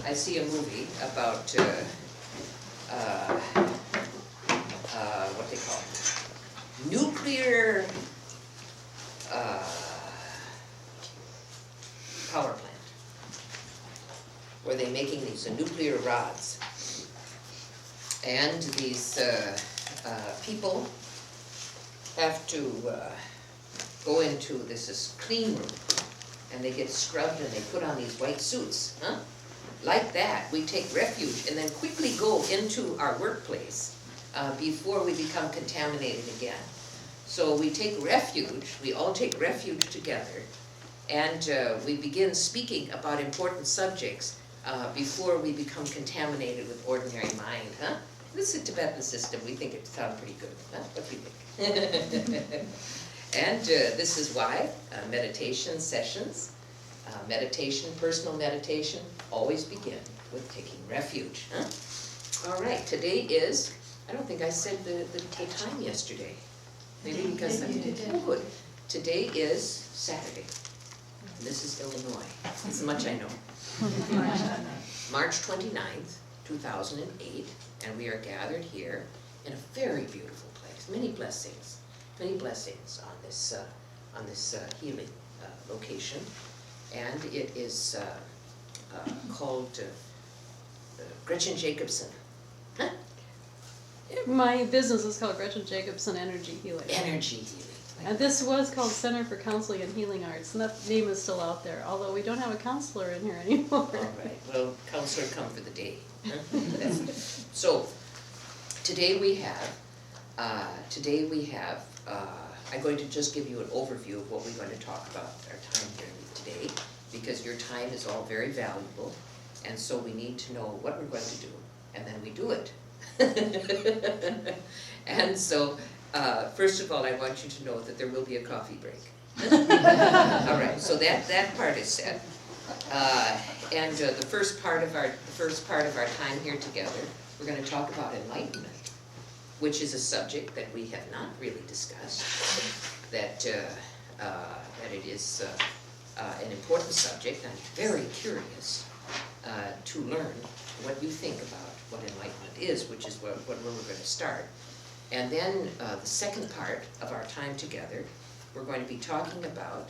I see a movie about, what they call it, nuclear, power plant, where they're making these nuclear rods. And these people have to go into this clean room, and they get scrubbed and they put on these white suits, huh? Like that, we take refuge and then quickly go into our workplace before we become contaminated again. So we take refuge, we all take refuge together, and we begin speaking about important subjects before we become contaminated with ordinary mind, huh? This is the Tibetan system, we think it sounds pretty good, huh? What do you think? And this is why meditation sessions, personal meditation, always begin with taking refuge, huh? All right, today is, I don't think I said the time yesterday. Maybe because I'm, oh good. Today is Saturday. This is Illinois, as much I know. March 29th, 2008, and we are gathered here in a very beautiful place. Many blessings on this healing location, and it is called Gretchen Jacobson. Huh? My business is called Gretchen Jacobson Energy Healing. Energy healing. And this was called Center for Counseling and Healing Arts, and that name is still out there, although we don't have a counselor in here anymore. All right, well, counselor come for the day. So, today we have, I'm going to just give you an overview of what we're going to talk about our time here today, because your time is all very valuable, and so we need to know what we're going to do, and then we do it. And so, first of all, I want you to know that there will be a coffee break. All right, so that part is set. And the first part of our time here together, we're going to talk about enlightenment, which is a subject that we have not really discussed. That it is an important subject. I'm very curious to learn what you think about what enlightenment is, which is where we're going to start. And then the second part of our time together, we're going to be talking about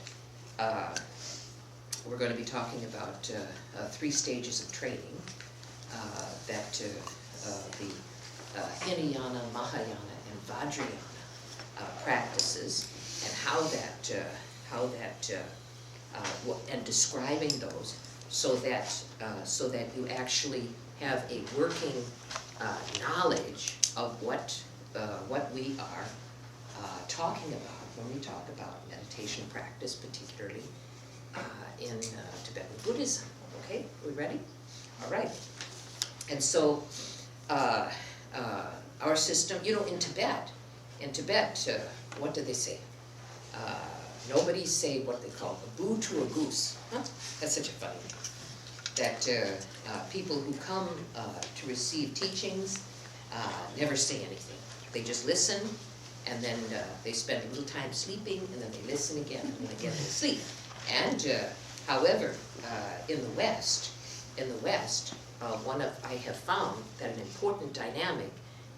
3 stages of training that the Hinayana, Mahayana, and Vajrayana practices, and and describing those, so that you actually have a working knowledge of what we are talking about when we talk about meditation practice, particularly in Tibetan Buddhism. Okay, we ready? All right. And so our system, in Tibet, what do they say? Nobody say what they call a boo to a goose. Huh? That's such a funny thing. That people who come to receive teachings never say anything. They just listen, and then they spend a little time sleeping, and then they listen again, and then again they sleep. And however, in the West, I have found that an important dynamic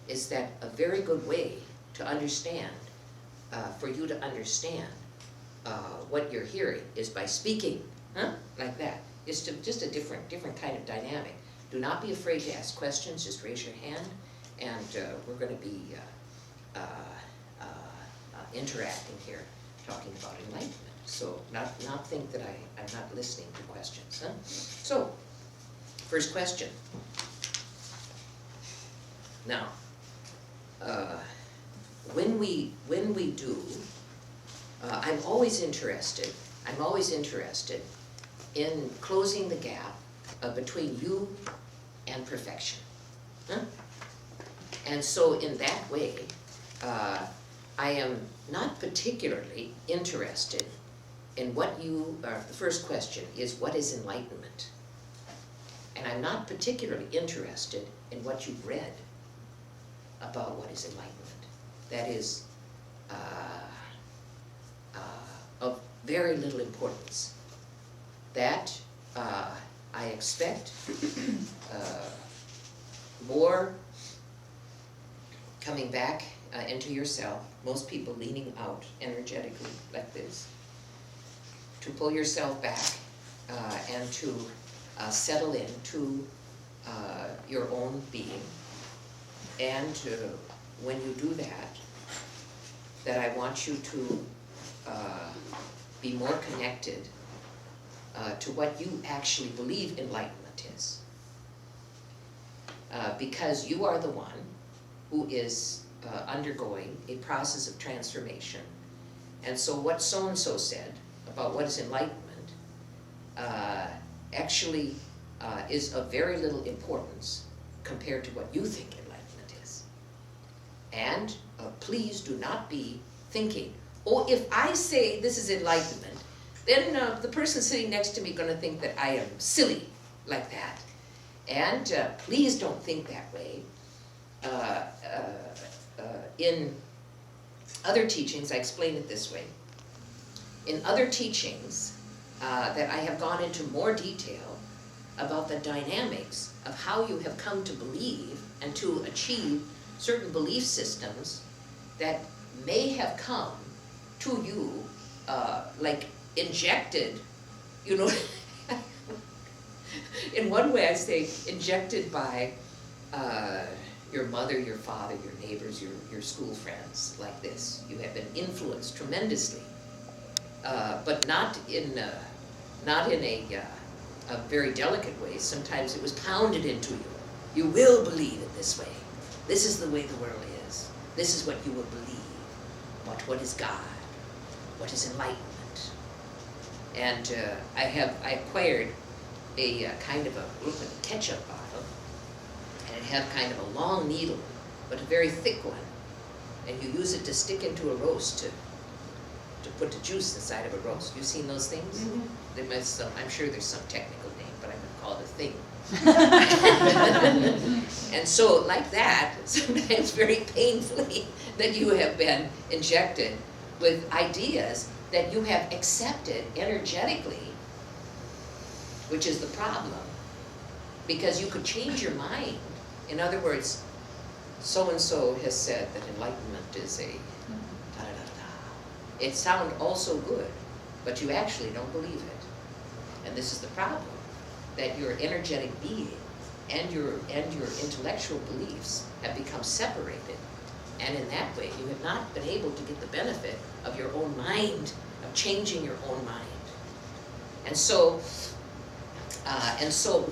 is that a very good way to understand, for you to understand what you're hearing, is by speaking, huh? Like that. It's just a different kind of dynamic. Do not be afraid to ask questions. Just raise your hand, and we're going to be interacting here, talking about enlightenment. So not think that I'm not listening to questions. Huh? So, first question. Now, when we do, I'm always interested in closing the gap between you and perfection. Huh? And so in that way, I am not particularly interested in what the first question is, what is enlightenment? And I'm not particularly interested in what you've read about what is enlightenment. That is of very little importance. That I I expect more coming back into yourself, most people leaning out energetically like this, to pull yourself back and to settle into your own being. And when you do that I want you to be more connected to what you actually believe enlightenment is. Because you are the one who is undergoing a process of transformation. And so what so-and-so said about what is enlightenment actually is of very little importance compared to what you think enlightenment is. And please do not be thinking, oh, if I say this is enlightenment, then the person sitting next to me is going to think that I am silly like that. And please don't think that way. In other teachings, I explain it this way. In other teachings that I have gone into more detail about the dynamics of how you have come to believe and to achieve certain belief systems that may have come to you like injected, you know, in one way I say injected by your mother, your father, your neighbors, your school friends, like this. You have been influenced tremendously, but not in a very delicate way. Sometimes it was pounded into you. You will believe it this way. This is the way the world is. This is what you will believe. What is God? What is enlightenment? And I acquired a kind of a look like a ketchup bottle, and it had kind of a long needle, but a very thick one. And you use it to stick into a roast to put the juice inside of a roast. You've seen those things? Mm-hmm. There must I'm sure there's some technical name, but I'm gonna call it a thing. And so, like that, sometimes very painfully, that you have been injected with ideas that you have accepted energetically, which is the problem, because you could change your mind. In other words, so-and-so has said that enlightenment is a da-da-da-da. It sounds also good, but you actually don't believe it. And this is the problem, that your energetic being and your intellectual beliefs have become separated. And in that way, you have not been able to get the benefit of your own mind, of changing your own mind. And so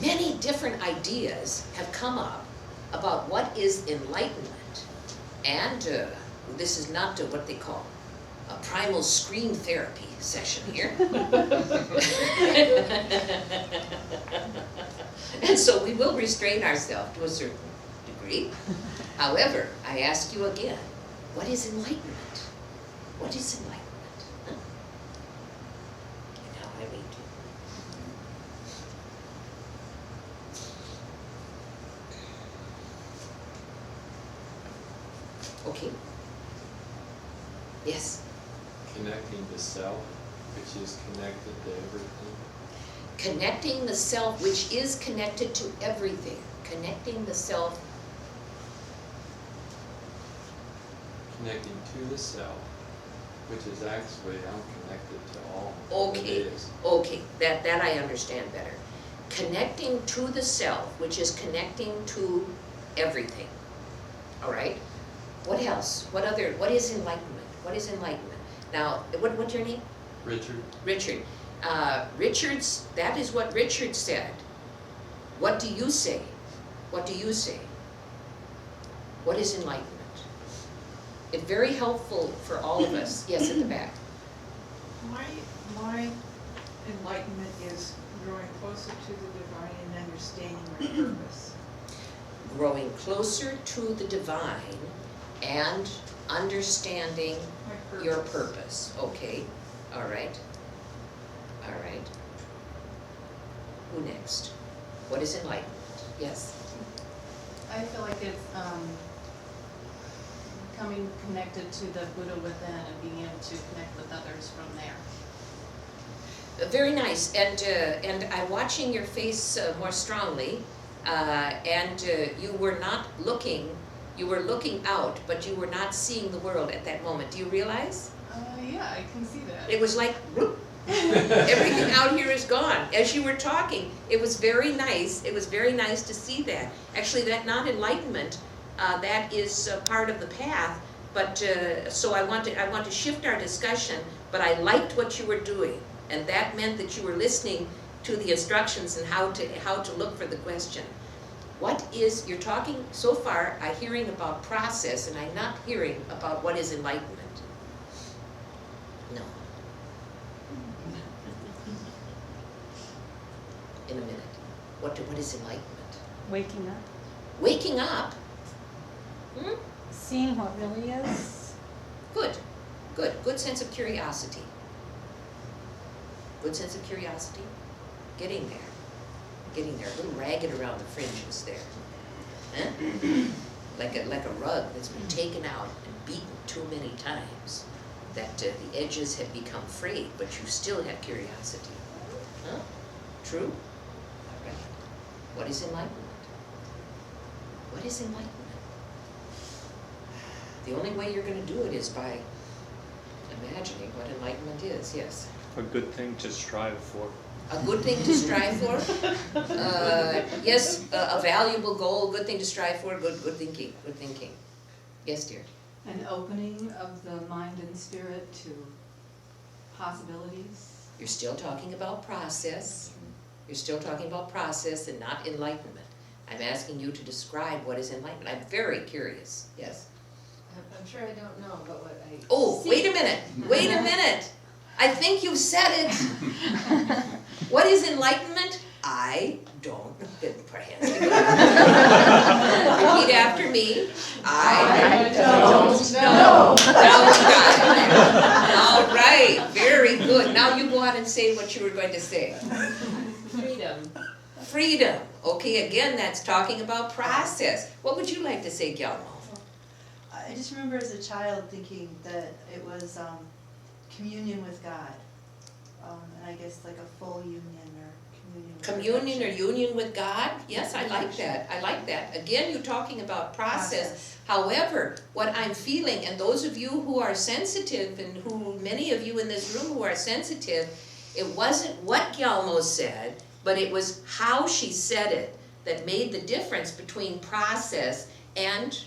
many different ideas have come up about what is enlightenment. And this is not what they call a primal scream therapy session here. And so we will restrain ourselves to a certain degree. However, I ask you again, what is enlightenment? What is enlightenment? Huh? You know what I mean? Okay. Yes? Connecting the self, which is connected to everything. Connecting the self, which is connected to everything. Connecting the self. Connecting to the self, which is actually I'm connected to all. Okay, okay, that I understand better. Connecting to the self, which is connecting to everything. All right. What else? What is enlightenment? What is enlightenment? Now, what's your name? Richard. Richard. That is what Richard said. What do you say? What do you say? What is enlightenment? It's very helpful for all of us. Yes, at the back. My enlightenment is growing closer to the divine and understanding my purpose. Growing closer to the divine and understanding your purpose. Okay. All right. All right. Who next? What is enlightenment? Yes. I feel like it's becoming connected to the Buddha within and being able to connect with others from there. Very nice, and I'm watching your face more strongly, and you were not looking, you were looking out, but you were not seeing the world at that moment. Do you realize? Yeah, I can see that. It was like, whoop, everything out here is gone. As you were talking, it was very nice, it was very nice to see that. Actually, that not enlightenment, that is part of the path, but, so I want to shift our discussion, but I liked what you were doing. And that meant that you were listening to the instructions and how to look for the question. What is, you're talking, so far, I'm hearing about process, and I'm not hearing about what is enlightenment. No. In a minute. What is enlightenment? Waking up, Waking up? seeing what really is. Good sense of curiosity. Good sense of curiosity. Getting there, a little ragged around the fringes there. Huh? Like a rug that's been taken out and beaten too many times, that the edges have become frayed, but you still have curiosity. Huh? True? All right. What is enlightenment? What is enlightenment? The only way you're going to do it is by imagining what enlightenment is, yes. A good thing to strive for. A good thing to strive for? Yes, a valuable goal, good thing to strive for, good thinking, good thinking. Yes, dear? An opening of the mind and spirit to possibilities. You're still talking about process. You're still talking about process and not enlightenment. I'm asking you to describe what is enlightenment. I'm very curious, yes? I'm sure I don't know, but what I Oh, see. wait a minute. I think you've said it. What is enlightenment? I don't know. Perhaps. Repeat after me. I don't know. All right, very good. Now you go on and say what you were going to say. Freedom. Freedom. Okay, again, that's talking about process. What would you like to say, Guillermo? I just remember as a child thinking that it was communion with God, and I guess like a full union or communion. With Communion or perfection. union with God? Yes, I like that. I like that. Again, you're talking about process. However, what I'm feeling, and those of you who are sensitive, and who, many of you in this room who are sensitive, it wasn't what Guillermo said, but it was how she said it that made the difference between process and...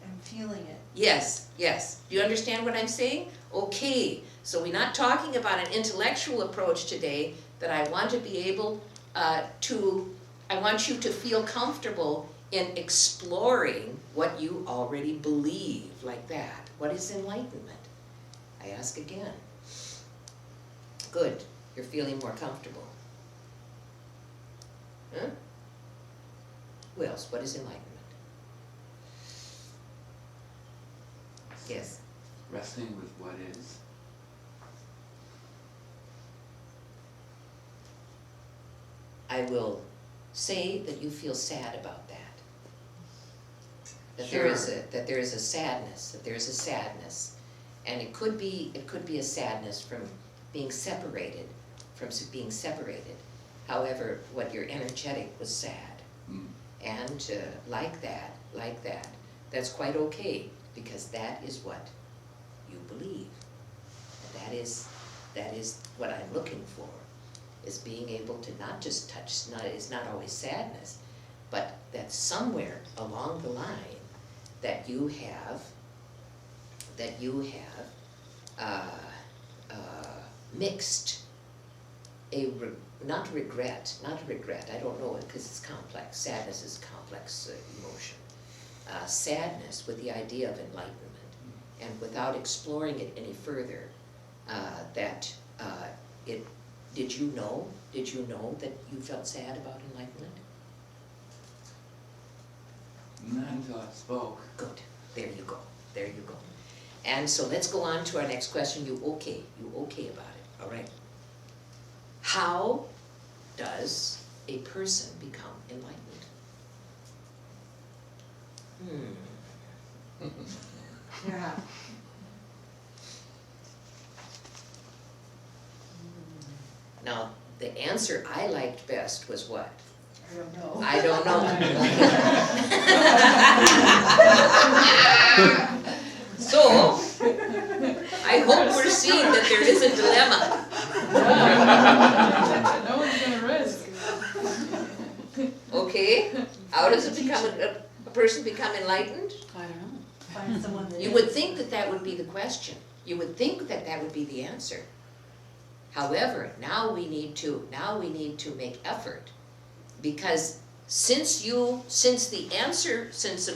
And feeling it. Yes, yes. Do you understand what I'm saying? Okay, so we're not talking about an intellectual approach today, that I want to be able I want you to feel comfortable in exploring what you already believe, like that. What is enlightenment? I ask again. Good, you're feeling more comfortable. Huh? Who else? What is enlightenment? Yes. Wrestling with what is. I will say that you feel sad about that. That Sure. there is a sadness, and it could be a sadness from being separated, However, what you're energetic was sad, and like that, that's quite okay, because that is what you believe, and that is what I'm looking for. Is being able to not just touch, it's not always sadness, but that somewhere along the line that you have mixed not regret, I don't know it because it's complex, sadness is a complex emotion, sadness with the idea of enlightenment, and without exploring it any further, Did you know that you felt sad about enlightenment? Not until I spoke. Good, there you go. And so let's go on to our next question. You okay about it, all right? How does a person become enlightened? Yeah. Now, the answer I liked best was what? I don't know. I don't know. So, I hope we're seeing that there is a dilemma. No one's gonna risk. Okay, how does it become, a person become enlightened? I don't know. Find someone that You is. would think that that would be the question. You would think that that would be the answer. However, now we need to make effort. Because since a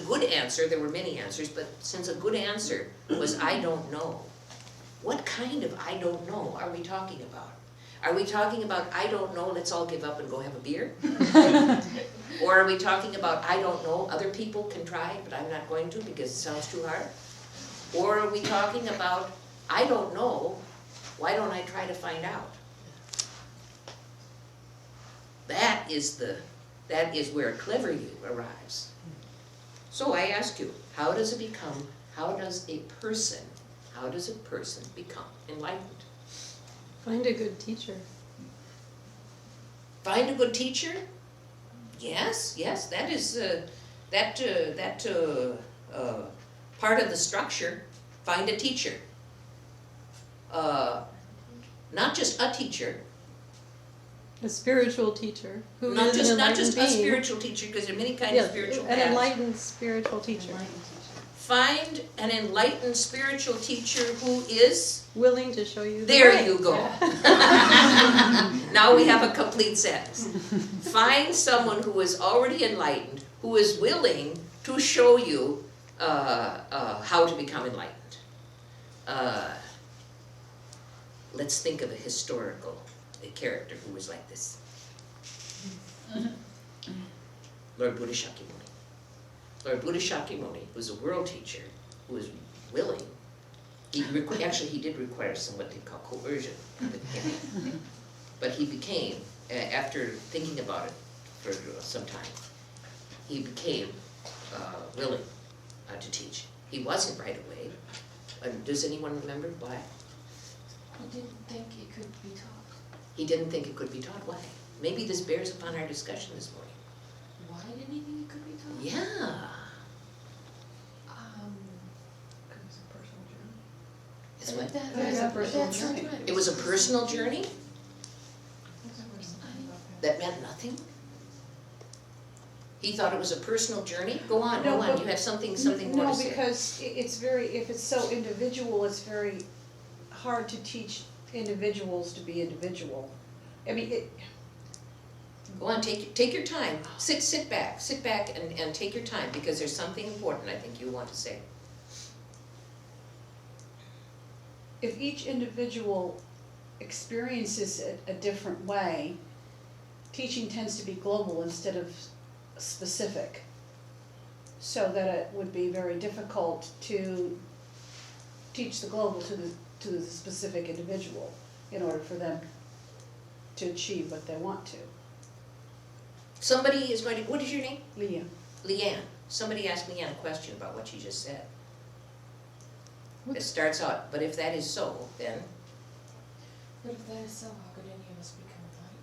good answer, there were many answers, but since a good answer was I don't know, what kind of I don't know are we talking about? Are we talking about I don't know, let's all give up and go have a beer? Or are we talking about I don't know, other people can try, but I'm not going to because it sounds too hard? Or are we talking about I don't know, why don't I try to find out? That is where clever you arrives. So I ask you, how does a person become enlightened? Find a good teacher. Find a good teacher? Yes, that is, part of the structure. Find a teacher. Not just a teacher, A spiritual teacher who not is just an a enlightened being. spiritual teacher, because there are many kinds Yes, of spiritual an paths. enlightened spiritual teacher. Enlightened teacher. Find an enlightened spiritual teacher who is, Willing to show you the there way. you go. Now we have a complete sentence. Find someone who is already enlightened, who is willing to show you how to become enlightened. Let's think of a historical character who was like this. Lord Buddha Shakyamuni. Lord Buddha Shakyamuni was a world teacher who was willing. He did require somewhat they call coercion in the beginning. But he became, after thinking about it for some time, he became willing to teach. He wasn't right away. Does anyone remember why? He didn't think it could be taught. He didn't think it could be taught. Why? Maybe this bears upon our discussion this morning. Why didn't he think it could be taught? Yeah. It's what? That It was a personal that's journey. not right. It was a personal journey? It was a personal journey. That meant nothing? He thought it was a personal journey? Go on, No, go on, but- you have something more to say. No, because it's very, if it's so individual, it's very hard to teach individuals to be individual. I mean, Go on, take your time. Sit back and take your time, because there's something important I think you want to say. if each individual experiences it a different way, teaching tends to be global instead of specific. So that it would be very difficult to teach the global to the specific individual in order for them to achieve what they want to. Somebody is going to, what is your name? Leah. Leanne. Somebody asked Leanne a question about what she just said. It starts out, but if that is so, then, But if that is so, how could any of us become enlightened?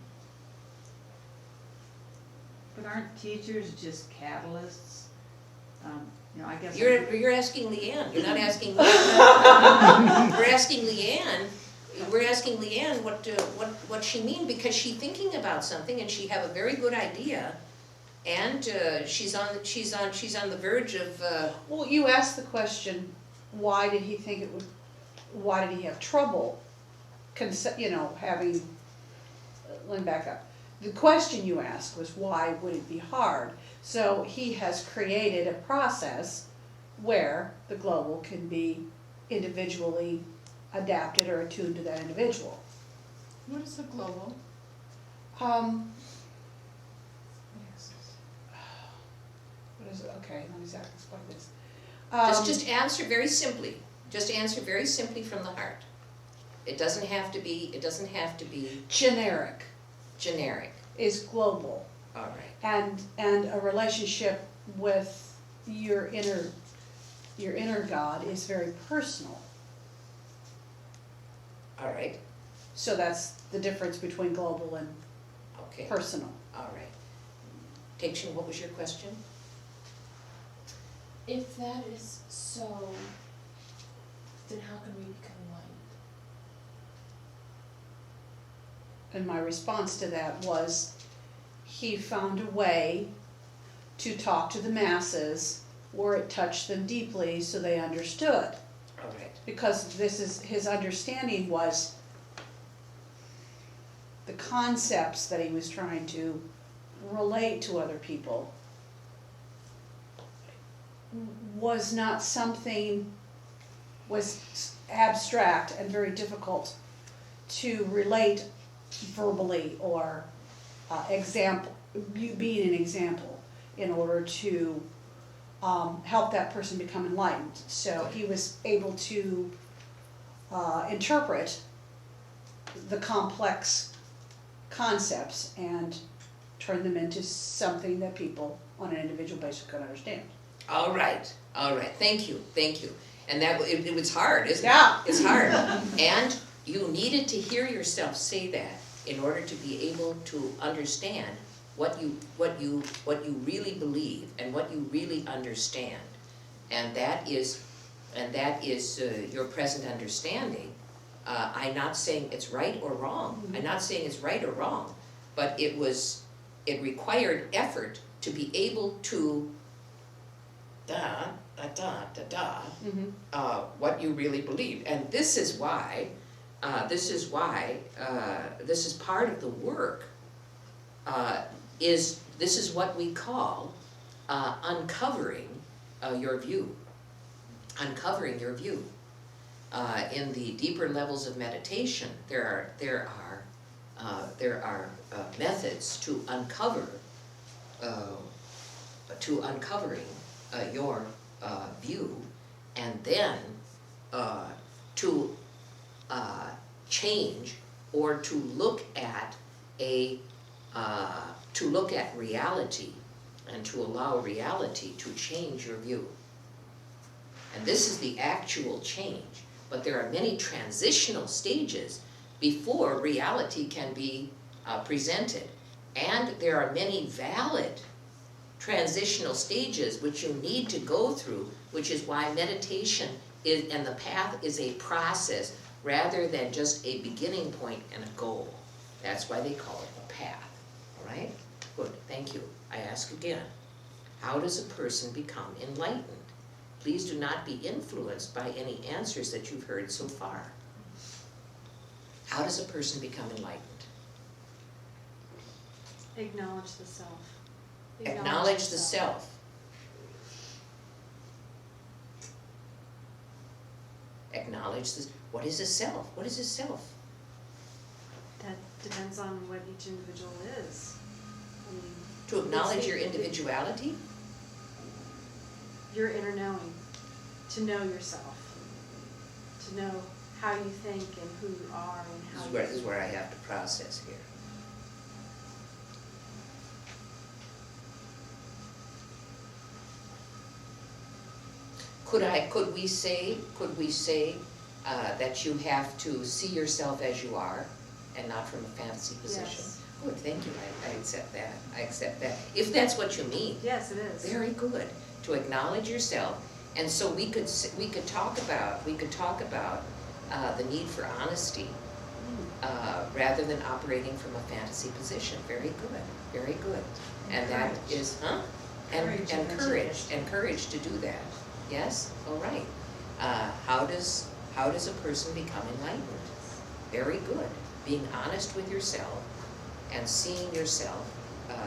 But aren't teachers just catalysts? I guess. you're asking Leanne, you're not asking me. We're asking Leanne what she mean, because she's thinking about something and she have a very good idea, and she's on the verge of. Well, you asked the question, why did he have trouble, having, let me back up. The question you asked was, why would it be hard? So he has created a process where the global can be individually adapted or attuned to that individual. What is the global? What is it? Okay, let me explain this. Just answer very simply. Just answer very simply from the heart. It doesn't have to be Generic generic. is global, All right. and a relationship with your inner God is very personal. All right. So that's the difference between global and Okay, personal. all right. Teikshin, what was your question? If that is so, then how can we become enlightened? And my response to that was, he found a way to talk to the masses where it touched them deeply so they understood. All right, Because this is, his understanding was the concepts that he was trying to relate to other people was not something, was abstract and very difficult to relate verbally or example, you being an example in order to help that person become enlightened. So he was able to interpret the complex concepts and turn them into something that people on an individual basis could understand. all right, thank you. And that, it was hard, isn't it? Yeah. It's hard. And you needed to hear yourself say that in order to be able to understand what you really believe and what you really understand. And that is your present understanding. I'm not saying it's right or wrong. I'm not saying it's right or wrong, but it required effort to be able to what you really believe. And this is this is part of the work, this is what we call uncovering your view. Uncovering your view. In the deeper levels of meditation, there are methods to uncovering your view, and then to change or to look at reality and to allow reality to change your view. And this is the actual change. But there are many transitional stages before reality can be presented. And there are many valid transitional stages which you need to go through, which is why meditation and the path is a process rather than just a beginning point and a goal. That's why they call it a path. All right? Good, thank you. I ask again, how does a person become enlightened? Please do not be influenced by any answers that you've heard so far. How does a person become enlightened? Acknowledge the self. Acknowledge the self. Acknowledge this. What is a self? What is a self? That depends on what each individual is. I mean, To acknowledge your individuality? your inner knowing, to know yourself, to know how you think and who you are and how This is where I have to process here. Could we say that you have to see yourself as you are and not from a fantasy position? Yes. Good, thank you, I accept that, If that's what you mean. Yes, it is. Very good, to acknowledge yourself. And so we could talk about the need for honesty, rather than operating from a fantasy position. Very good. And that is, and courage to do that. Yes, all right. How does a person become enlightened? Very good. Being honest with yourself and seeing yourself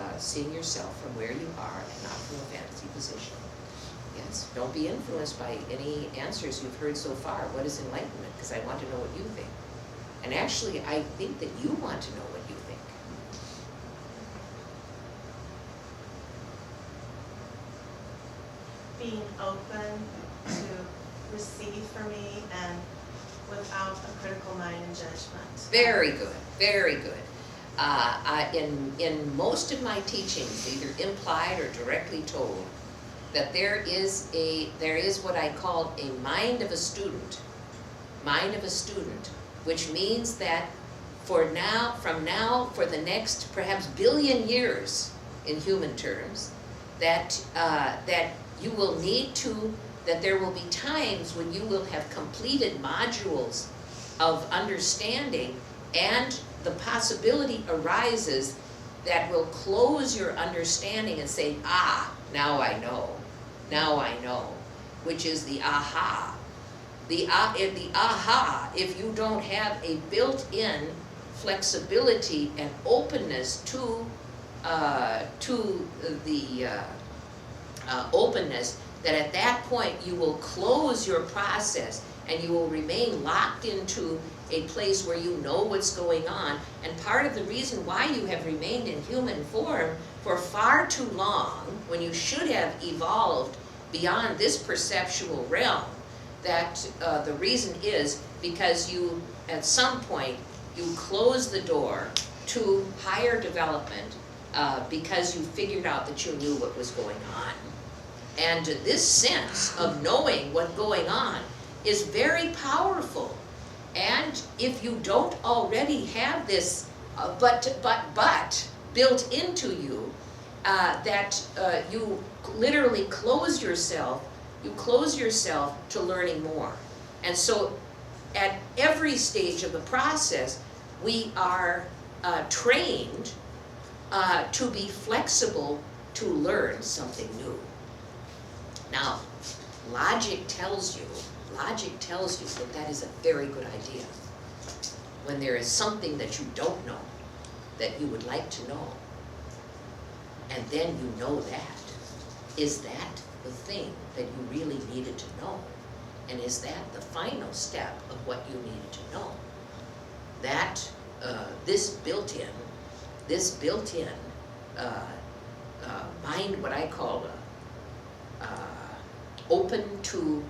from where you are and not from a fantasy position. Yes, don't be influenced by any answers you've heard so far. What is enlightenment? Because I want to know what you think. And actually, I think that you want to know what you think. Being open to receive from me and without a critical mind and judgment. Very good. In most of my teachings, either implied or directly told, that there is what I call a mind of a student, which means that from the next perhaps billion years in human terms, that you will need to, that there will be times when you will have completed modules of understanding, and the possibility arises that will close your understanding and say, now I know, which is the aha. The aha, if you don't have a built-in flexibility and openness to the openness, that at that point you will close your process and you will remain locked into a place where you know what's going on. And part of the reason why you have remained in human form for far too long, when you should have evolved beyond this perceptual realm, that the reason is because you, at some point, you close the door to higher development because you figured out that you knew what was going on. And this sense of knowing what's going on is very powerful. And if you don't already have this, but built into you, that you literally close yourself to learning more. And so at every stage of the process, we are trained to be flexible to learn something new. Now, logic tells you that that is a very good idea. When there is something that you don't know, that you would like to know, and then you know that, is that the thing that you really needed to know? And is that the final step of what you needed to know? That this built-in mind, what I call open to,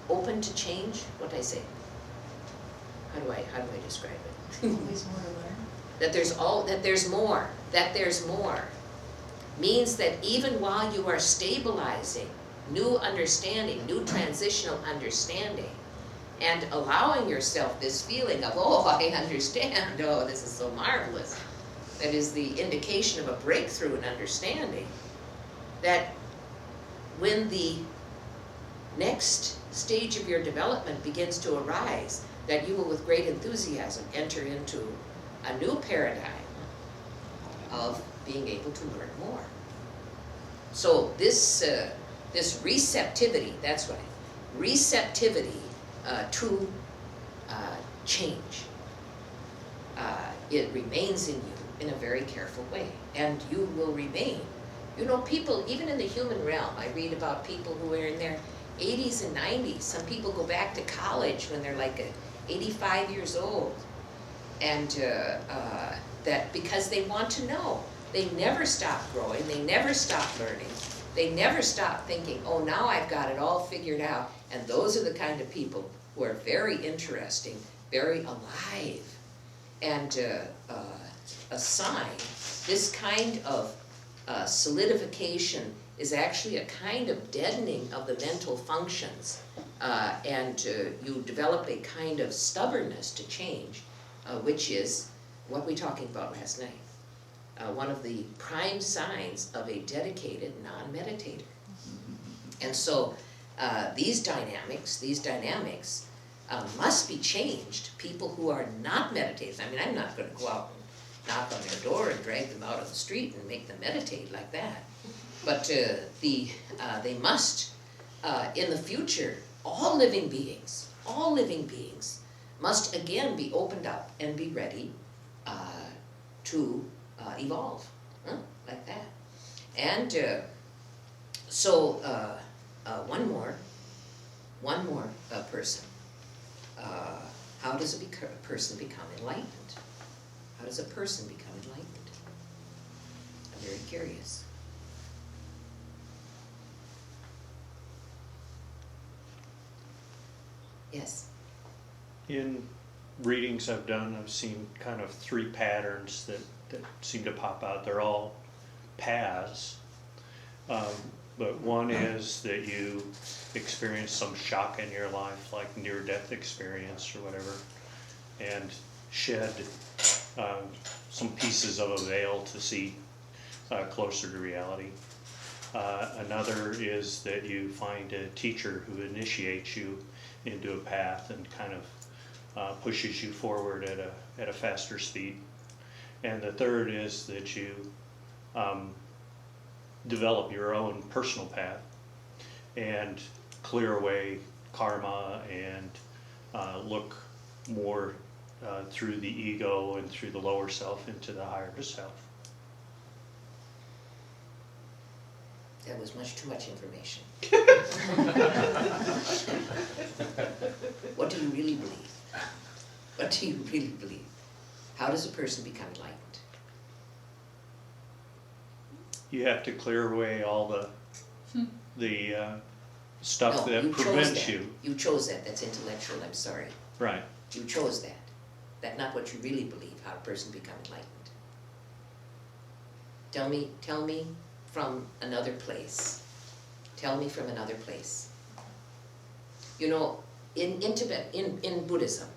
open to change? What I say? How do I describe it? Always more to learn. That there's more, means that even while you are stabilizing new understanding, new transitional understanding, and allowing yourself this feeling of, I understand, this is so marvelous, that is the indication of a breakthrough in understanding, that when the next stage of your development begins to arise, that you will with great enthusiasm enter into a new paradigm of being able to learn more. So this receptivity, that's right, receptivity to change, it remains in you in a very careful way, and you will remain. You know, people, even in the human realm, I read about people who are in their 80s and 90s. Some people go back to college when they're like 85 years old, and that because they want to know. They never stop growing, they never stop learning, they never stop thinking, now I've got it all figured out. And those are the kind of people who are very interesting, very alive, and a sign. This kind of solidification is actually a kind of deadening of the mental functions, and you develop a kind of stubbornness to change, which is what we were talking about last night. One of the prime signs of a dedicated non-meditator. And so these dynamics must be changed. People who are not meditators, I mean, I'm not going to go out and knock on their door and drag them out on the street and make them meditate like that. But they must, in the future, all living beings must again be opened up and be ready to evolve, like that. And so one more person. How does a person become enlightened? How does a person become enlightened? I'm very curious. Yes. In readings I've done, I've seen kind of three patterns that seem to pop out. They're all paths, but one is that you experience some shock in your life, like near-death experience or whatever. and shed some pieces of a veil to see closer to reality. Another is that you find a teacher who initiates you into a path and kind of pushes you forward at a faster speed. And the third is that you develop your own personal path and clear away karma and look more through the ego and through the lower self into the higher self. That was much too much information. What do you really believe? What do you really believe? How does a person become enlightened? You have to clear away all the stuff No, that you chose prevents that. you. You chose that. That's intellectual. I'm sorry. Right. You chose that. That's not what you really believe, how a person becomes enlightened. Tell me from another place. Tell me from another place. You know, in Tibet, in Buddhism,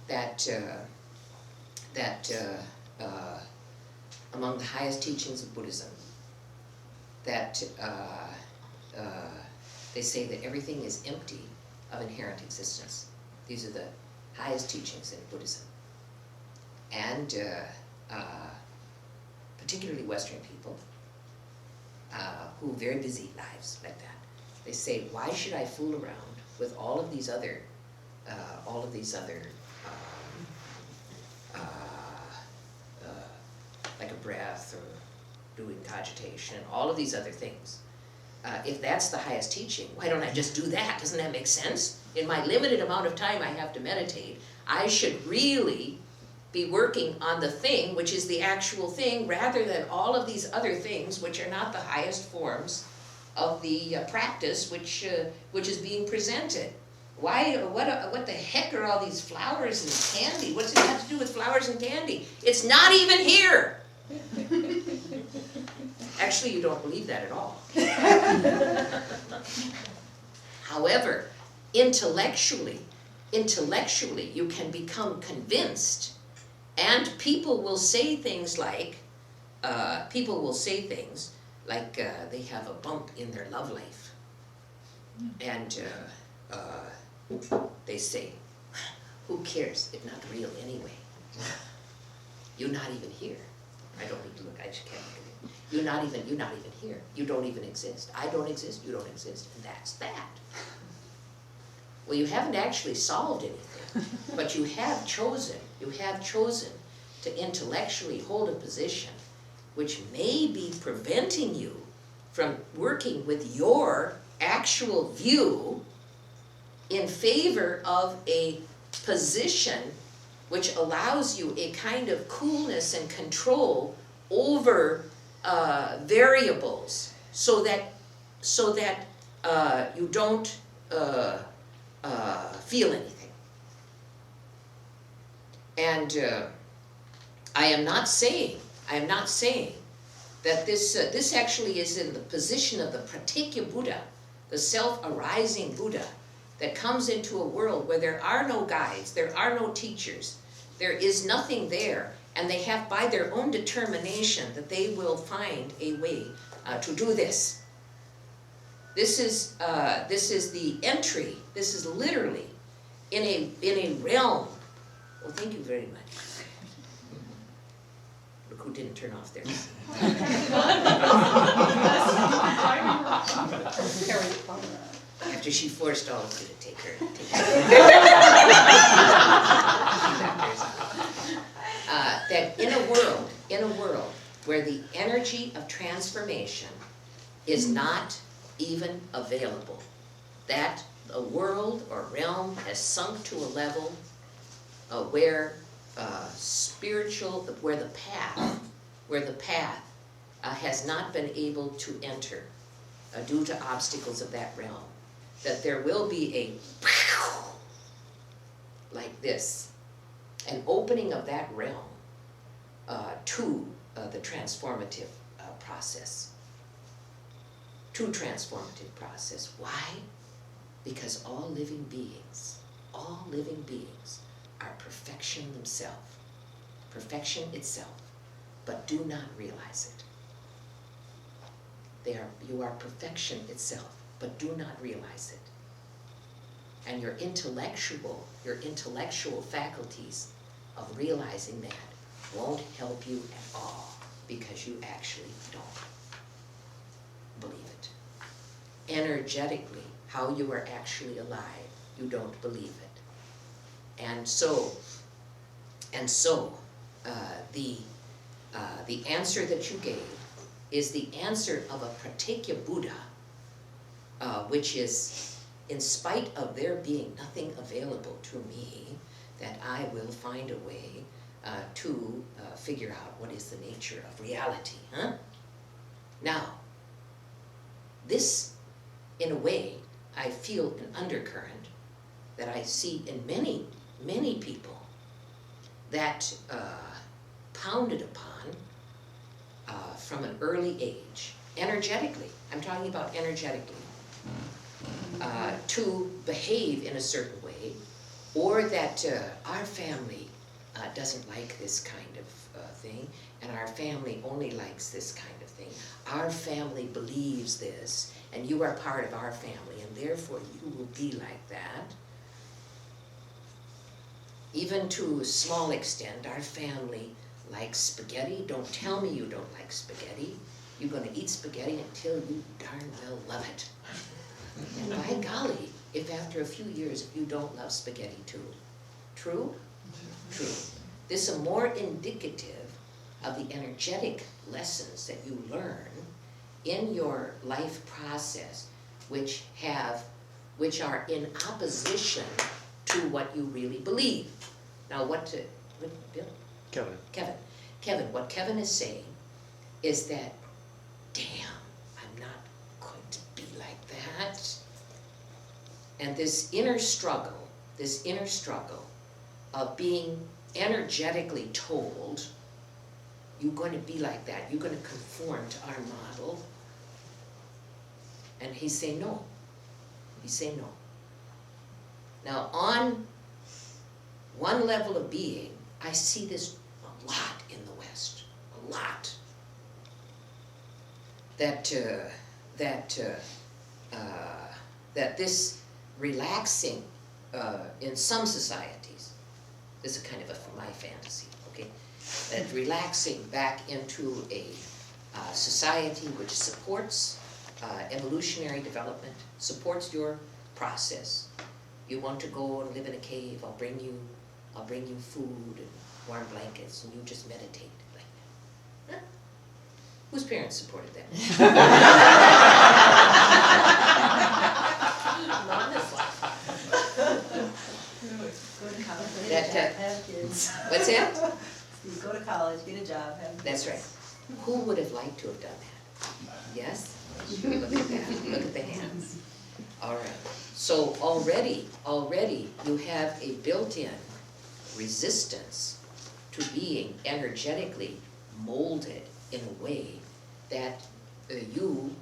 that among the highest teachings of Buddhism, that they say that everything is empty of inherent existence. These are the highest teachings in Buddhism. And particularly Western people, who have very busy lives like that, they say, why should I fool around with all of these other like a breath or doing cogitation, all of these other things. If that's the highest teaching, why don't I just do that? Doesn't that make sense? In my limited amount of time I have to meditate, I should really be working on the thing which is the actual thing, rather than all of these other things which are not the highest forms of the practice which is being presented. Why? What the heck are all these flowers and candy? What's it have to do with flowers and candy? It's not even here. Actually, you don't believe that at all. However, intellectually, you can become convinced, and people will say things like, they have a bump in their love life, and they say, who cares? It's not real anyway. You're not even here. I don't need to look, I just can't look at it. You're not even here. You don't even exist. I don't exist, you don't exist, and that's that. Well, you haven't actually solved anything, but you have chosen to intellectually hold a position which may be preventing you from working with your actual view in favor of a position which allows you a kind of coolness and control over variables, so that you don't feel anything. And I am not saying that this actually is in the position of the Pratyekya Buddha, the self-arising Buddha, that comes into a world where there are no guides, there are no teachers, there is nothing there, and they have, by their own determination, that they will find a way to do this. This is the entry. This is literally in a realm. Well, thank you very much. Look who didn't turn off theirs. After she forced all of you to take her. That in a world where the energy of transformation is not even available, that a world or realm has sunk to a level where the path has not been able to enter due to obstacles of that realm, that there will be a like this, an opening of that realm to the transformative process. Why? Because all living beings are perfection themselves, perfection itself, but do not realize it. You are perfection itself, but do not realize it. And your intellectual faculties of realizing that won't help you at all, because you actually don't believe it. Energetically, how you are actually alive, you don't believe it. And so the answer that you gave is the answer of a Pratyeka Buddha, which is, in spite of there being nothing available to me, that I will find a way to figure out what is the nature of reality. Huh? Now, this, in a way, I feel an undercurrent that I see in many, many people that pounded upon from an early age, energetically, I'm talking about energetically, to behave in a certain way, or that our family doesn't like this kind of thing, and our family only likes this kind of thing. Our family believes this, and you are part of our family, and therefore you will be like that. Even to a small extent, our family likes spaghetti. Don't tell me you don't like spaghetti. You're going to eat spaghetti until you darn well love it. And by golly, if after a few years if you don't love spaghetti too. True? True. This is more indicative of the energetic lessons that you learn in your life process, which are in opposition to what you really believe. Now Bill? Kevin, what Kevin is saying is that, damn, I'm not going to be like that. And this inner struggle of being energetically told, you're going to be like that, you're going to conform to our model. And he's saying no. Now, on one level of being, I see this a lot in the West, a lot. That this relaxing in some societies, this is kind of my fantasy, okay? That relaxing back into a society which supports evolutionary development, supports your process. You want to go and live in a cave, I'll bring you food and warm blankets, and you just meditate like that. Huh? Whose parents supported that? Not this one. Go to college, That, have kids. What's that? You go to college, get a job, have kids. That's right. Who would have liked to have done that? Yes? Look at that, look at the hands. All right, so already you have a built-in resistance to being energetically molded in a way that you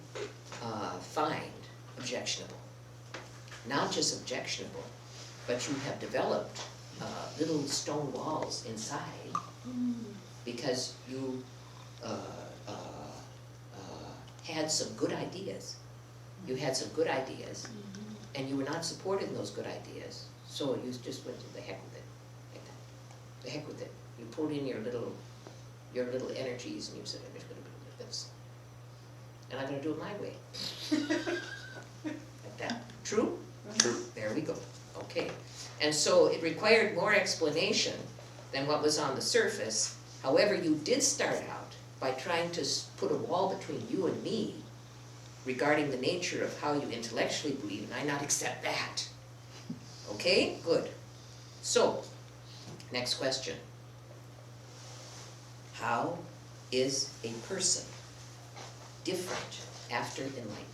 find objectionable. Not just objectionable, but you have developed little stone walls inside because you had some good ideas. You had some good ideas, and you were not supported in those good ideas, so you just went to the heck with it, like that. The heck with it. You pulled in your little energies, and you said, I'm just going to do this, and I'm going to do it my way. Like that. True? True. There we go. Okay. And so it required more explanation than what was on the surface. However, you did start out by trying to put a wall between you and me regarding the nature of how you intellectually believe, and I not accept that. Okay? Good. So, next question. How is a person different after enlightenment?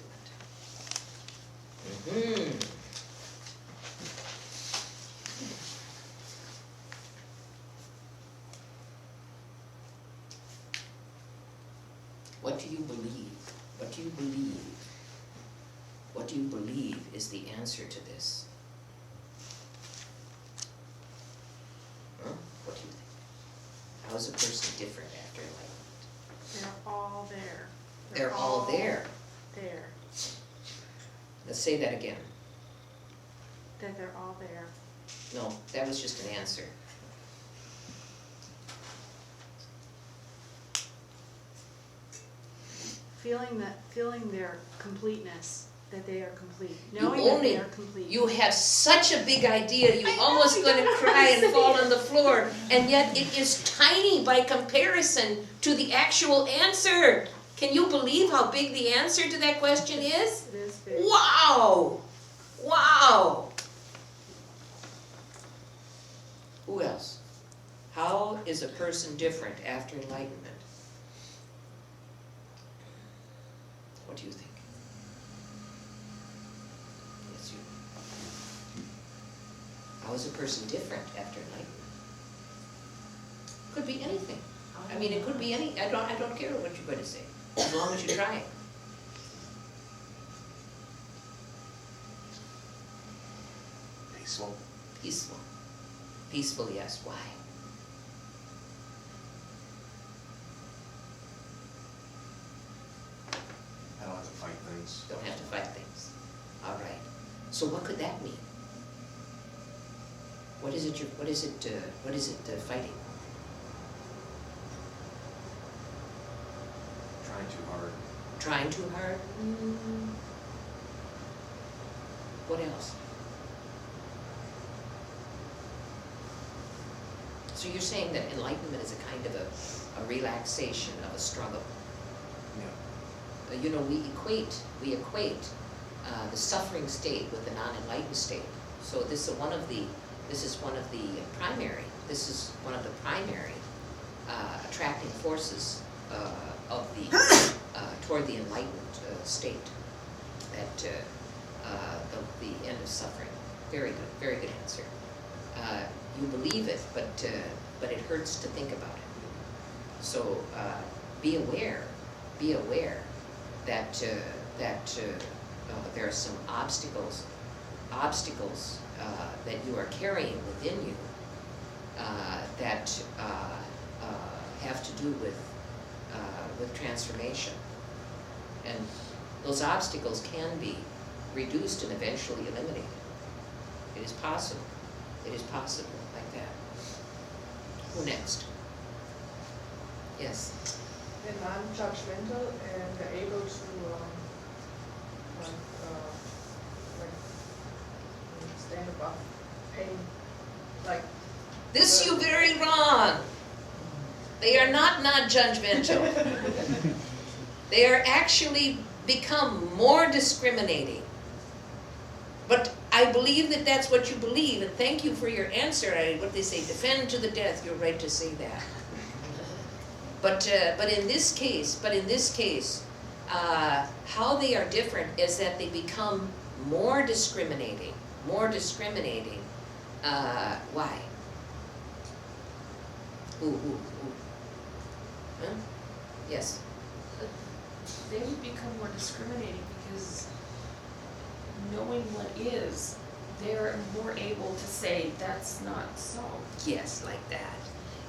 What do you believe? What do you believe? What do you believe is the answer to this? is a person different after enlightenment? They're all there. They're all there. There, Let's say that again. that they're all there. No, that was just an answer. Feeling their completeness, that they are complete, You knowing that they only- are complete. You have such a big idea, you're almost gonna cry and fall on the floor, and yet it is tiny by comparison to the actual answer. Can you believe how big the answer to that question is? It is big. Wow! Wow! Who else? How is a person different after enlightenment? What do you think? Yes, you. How is a person different after enlightenment? Could be anything. I mean, it could be any, I don't care what you're going to say, as long as you try. Peaceful. Peaceful. Peaceful, yes. Why? I don't have to fight things. Don't have to fight things. All right. So what could that mean? What is it fighting? Trying too hard. Trying too hard? What else? So you're saying that enlightenment is a kind of a relaxation of a struggle. Yeah. You know, we equate the suffering state with the non-enlightened state. So this is one of the primary attracting forces of the toward the enlightened state. That the end of suffering. Very good answer. You believe it, but it hurts to think about it. So be aware that there are some obstacles that you are carrying within you that have to do with transformation, and those obstacles can be reduced and eventually eliminated. It is possible. It is possible like that. Who next? Yes. They're non-judgmental and they're able to stand above pain. Like This you very wrong. They are not judgmental. They are actually become more discriminating. But I believe that that's what you believe, and thank you for your answer. What they say, defend to the death. You're right to say that. But in this case, how they are different is that they become more discriminating. Why? Who? Huh? Yes. They would become more discriminating because knowing what is, they're more able to say that's not so. Yes, like that.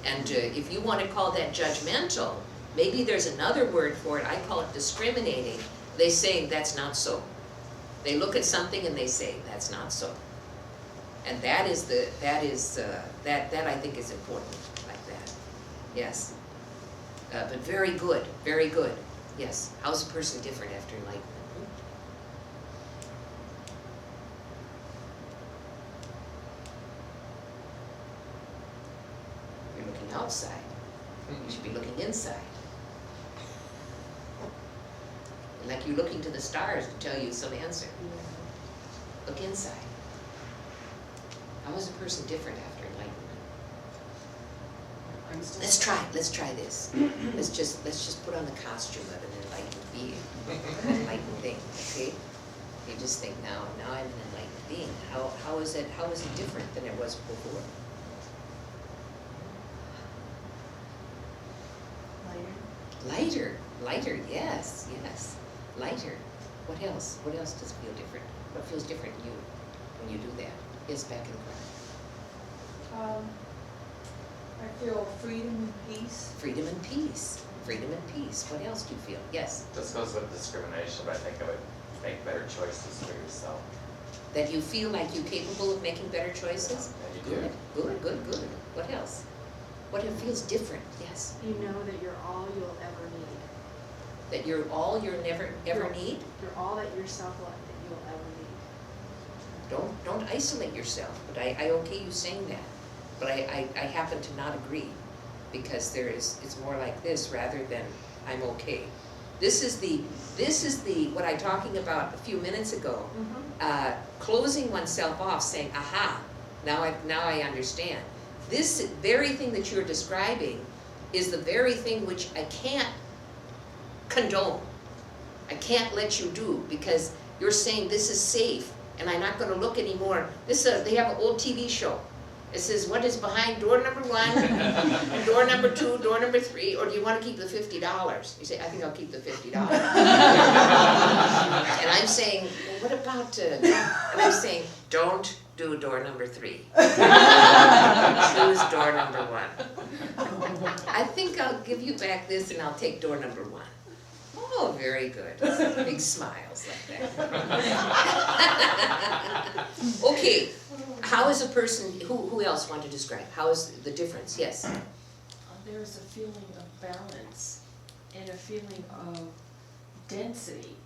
And if you want to call that judgmental, maybe there's another word for it. I call it discriminating. They say that's not so. They look at something and they say that's not so. And that I think is important, like that. Yes. But very good. Yes. How's a person different after enlightenment? You're looking outside. You should be looking inside. Like you're looking to the stars to tell you some answer. Look inside. How is a person different after enlightenment? Let's try this. Let's just put on the costume of an enlightened being, an enlightened thing, okay? You just think, now I'm an enlightened being. How is it different than it was before? Lighter, yes. Lighter. What else? What else does feel different? What feels different in you when you do that? Yes, back in the front. I feel freedom and peace. Freedom and peace, freedom and peace. What else do you feel? Yes, This goes with discrimination, but I think it would make better choices for yourself. that you feel like you're capable of making better choices? And you do. Good. What else? What it feels different, yes. You know that you're all you'll ever need. That you're all you'll never, ever need? You're all that yourself that you'll ever need. Don't isolate yourself, but I okay you saying that. But I happen to not agree, because it's more like this rather than I'm okay. This is the, what I'm talking about a few minutes ago. Closing oneself off, saying, aha, now I understand. This very thing that you're describing is the very thing which I can't condone. I can't let you do, because you're saying this is safe and I'm not gonna look anymore. They have an old TV show. It says, what is behind door number 1, door number 2, door number 3, or do you want to keep the $50? You say, I think I'll keep the $50. And I'm saying, well, what about, and I'm saying, don't do door number 3. Choose door number 1. I think I'll give you back this and I'll take door number 1. Oh, very good. Big smiles like that. Okay, how is a person, who else want to describe? How is the difference? Yes? There's a feeling of balance and a feeling of density,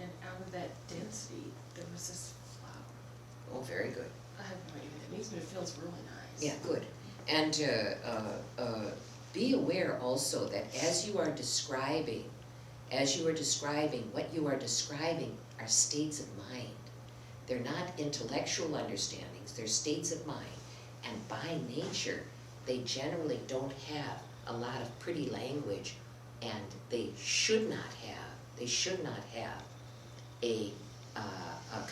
and out of that density, there was this flower. Oh, very good. I have no idea what that means, but it feels really nice. Yeah, good. And be aware also that as you are describing, what you are describing are states of mind. They're not intellectual understandings, they're states of mind. And by nature, they generally don't have a lot of pretty language, and they should not have a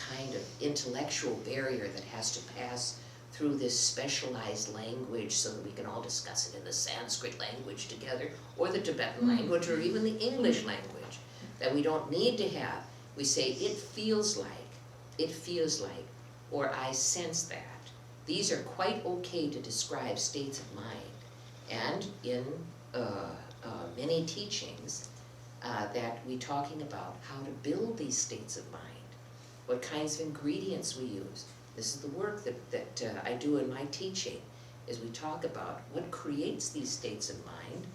kind of intellectual barrier that has to pass through this specialized language so that we can all discuss it in the Sanskrit language together, or the Tibetan language, or even the English language, that we don't need to have. We say, it feels like, or I sense that. These are quite okay to describe states of mind. And in many teachings that we're talking about how to build these states of mind, what kinds of ingredients we use. This is the work that I do in my teaching, is we talk about what creates these states of mind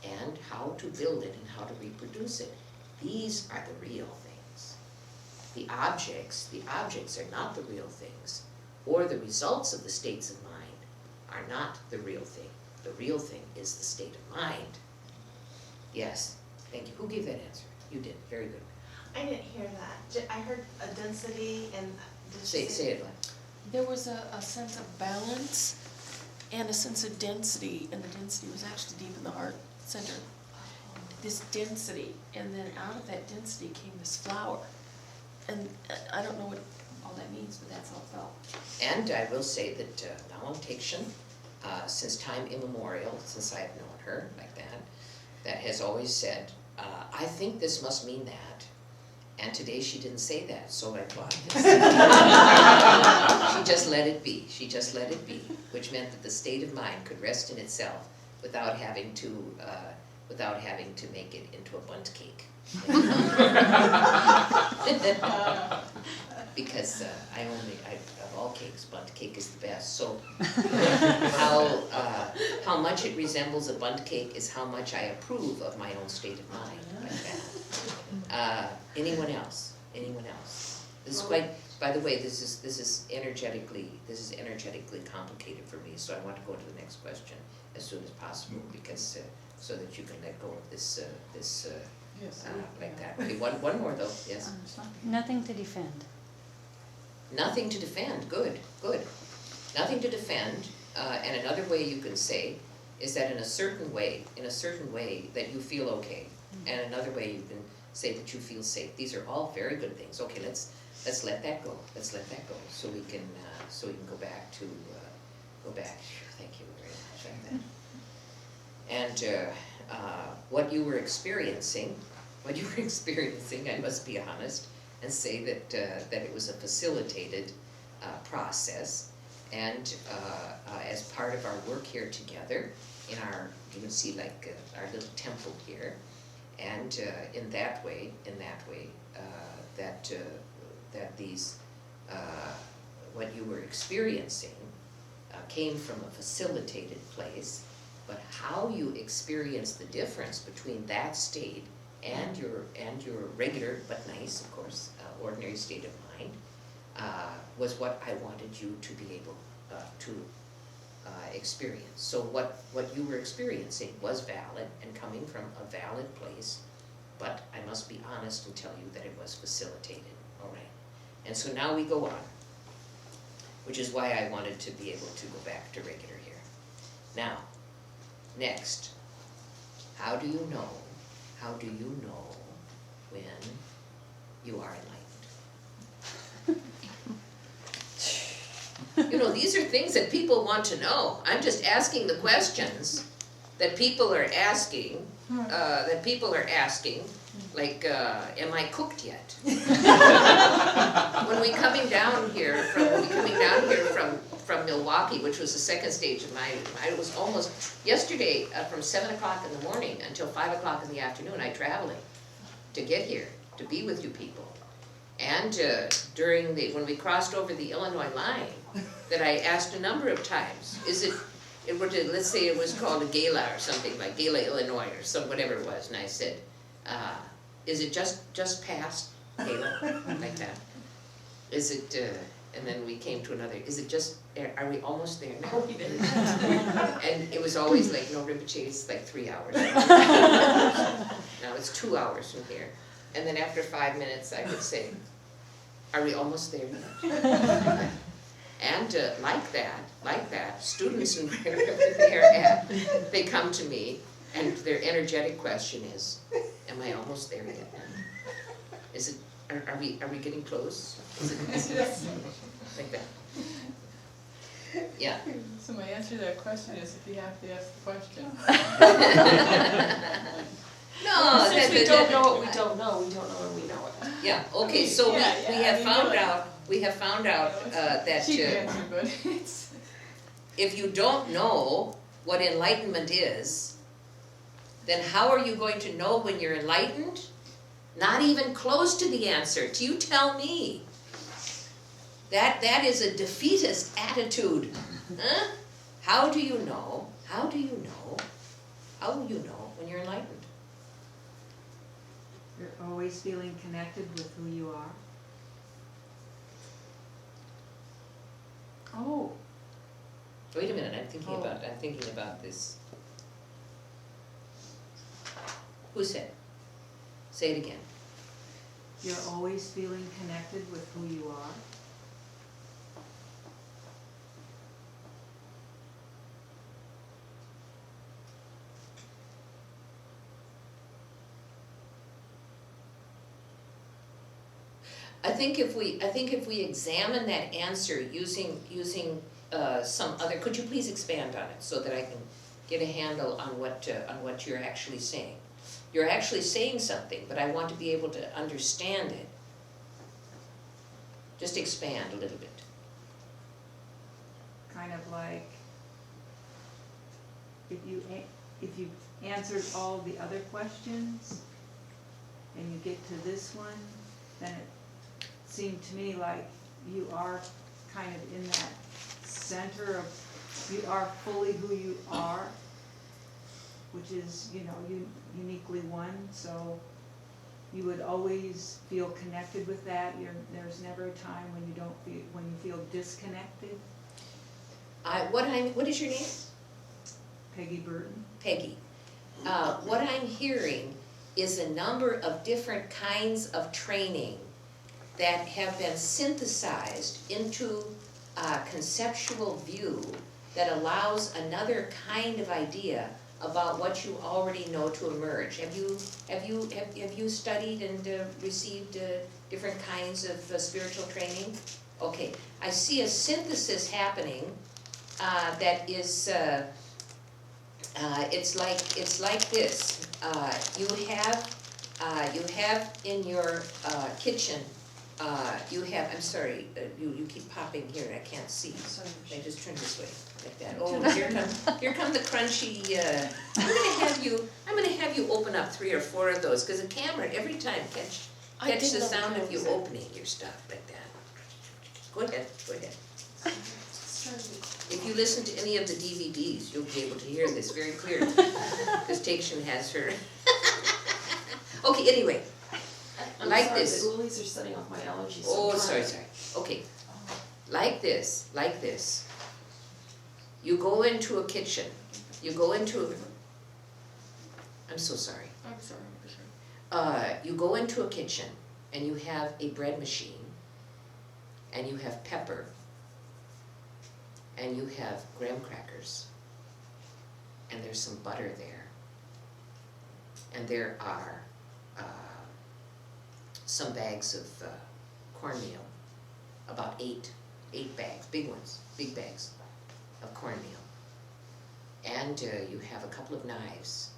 and how to build it and how to reproduce it. These are the real things. The objects are not the real things, or the results of the states of mind are not the real thing. The real thing is the state of mind. Yes, thank you. Who gave that answer? You did, very good. I didn't hear that. I heard a density and. Say it like. There was a sense of balance and a sense of density, and the density was actually deep in the heart center. This density, and then out of that density came this flower. And I don't know what all that means, but that's how it felt. And I will say that Nalon Tikshin, since time immemorial, since I've known her like that has always said, I think this must mean that. And today she didn't say that, so I thought she just let it be. She just let it be, which meant that the state of mind could rest in itself without having to make it into a bundt cake. Because of all cakes, bundt cake is the best. So how much it resembles a bundt cake is how much I approve of my own state of mind like that. Anyone else? This is quite, by the way, this is energetically complicated for me, so I want to go to the next question as soon as possible, because so that you can let go of this like that. Okay, one more though, yes? Nothing to defend. Nothing to defend, good. Nothing to defend, and another way you can say is that in a certain way that you feel okay, and another way you can say that you feel safe. These are all very good things. Okay, let's let that go. So we can go back. Thank you very much like that. And what you were experiencing, I must be honest and say that it was a facilitated process, and as part of our work here together in our, you can see like our little temple here. And in that way, that these, what you were experiencing came from a facilitated place, but how you experience the difference between that state and your regular, but nice, of course, ordinary state of mind, was what I wanted you to be able to experience. So what you were experiencing was valid and coming from a valid place, but I must be honest and tell you that it was facilitated, all right? And so now we go on, which is why I wanted to be able to go back to regular here. Now, next, how do you know when you are enlightened? You know, these are things that people want to know. I'm just asking the questions that people are asking, like, am I cooked yet? When we coming down here from Milwaukee, which was the second stage of mine, I was almost, yesterday, from 7 o'clock in the morning until 5 o'clock in the afternoon, I traveling to get here, to be with you people. And when we crossed over the Illinois line, that I asked a number of times, let's say it was called a gala or something, like Gala, Illinois, or whatever it was, and I said, is it just past Gala, like that? Is it, and then we came to another, are we almost there now? And it was always like, no, Rinpoche, it's like 3 hours. Now it's 2 hours from here. And then after 5 minutes, I would say, are we almost there yet? And like that, students and wherever they're at, they come to me, and their energetic question is, am I almost there yet? Is it, are we getting close? Is it like that? Yeah. So my answer to that question is if you have to ask the question. No, Since we don't know what we don't know when we know it. Yeah, okay, so we have found out that Cheap answer, but if you don't know what enlightenment is, then how are you going to know when you're enlightened? Not even close to the answer. Do you tell me? That is a defeatist attitude. Huh? How do you know when you're enlightened? You're always feeling connected with who you are. Oh. Wait a minute, I'm thinking about this. Who said? Say it again. You're always feeling connected with who you are. I think if we examine that answer using some other, could you please expand on it so that I can get a handle on what you're actually saying? You're actually saying something, but I want to be able to understand it. Just expand a little bit. Kind of like if you answered all the other questions and you get to this one, then it seemed to me like you are kind of in that center of, you are fully who you are, which is, uniquely one, so you would always feel connected with that. There's never a time when you feel disconnected. What is your name? Peggy Burton. Peggy. What I'm hearing is a number of different kinds of training that have been synthesized into a conceptual view that allows another kind of idea about what you already know to emerge. Have you studied and received different kinds of spiritual training? Okay, I see a synthesis happening that is it's like this. You have in your kitchen. You have. I'm sorry. You keep popping here. I can't see. I just turn this way. like that. Oh, here come the crunchy, I'm gonna have you open up 3 or 4 of those, cause the camera every time catch I the didn't know sound that of you was- opening your stuff like that. Go ahead. If you listen to any of the DVDs, you'll be able to hear this very clearly, cause Takshan has her. Okay, anyway, I'm like sorry, this. the Woolies are setting off my allergies. so Oh, I'm sorry, trying. okay. Like this. You go into a kitchen, I'm so sorry. I'm sorry, I'm sorry. You go into a kitchen and you have a bread machine, and you have pepper, and you have graham crackers, and there's some butter there, and there are some bags of cornmeal, about 8 bags, big bags of cornmeal, and you have a couple of knives.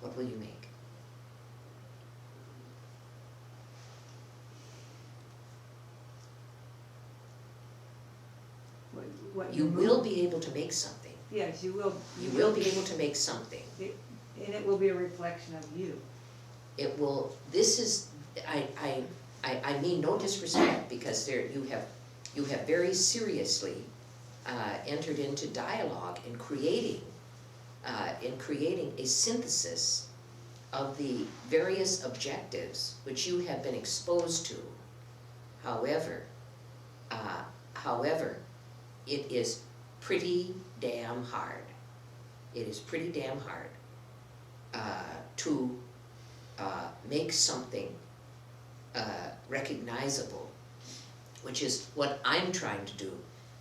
What will you make? What You move? will be able to make something. Yes, you will. You will be able to make something. And it will be a reflection of you. It will, this is, I mean no disrespect, because there, you have very seriously entered into dialogue in creating a synthesis of the various objectives which you have been exposed to. However, it is pretty damn hard. It is pretty damn hard to make something recognizable, which is what I'm trying to do,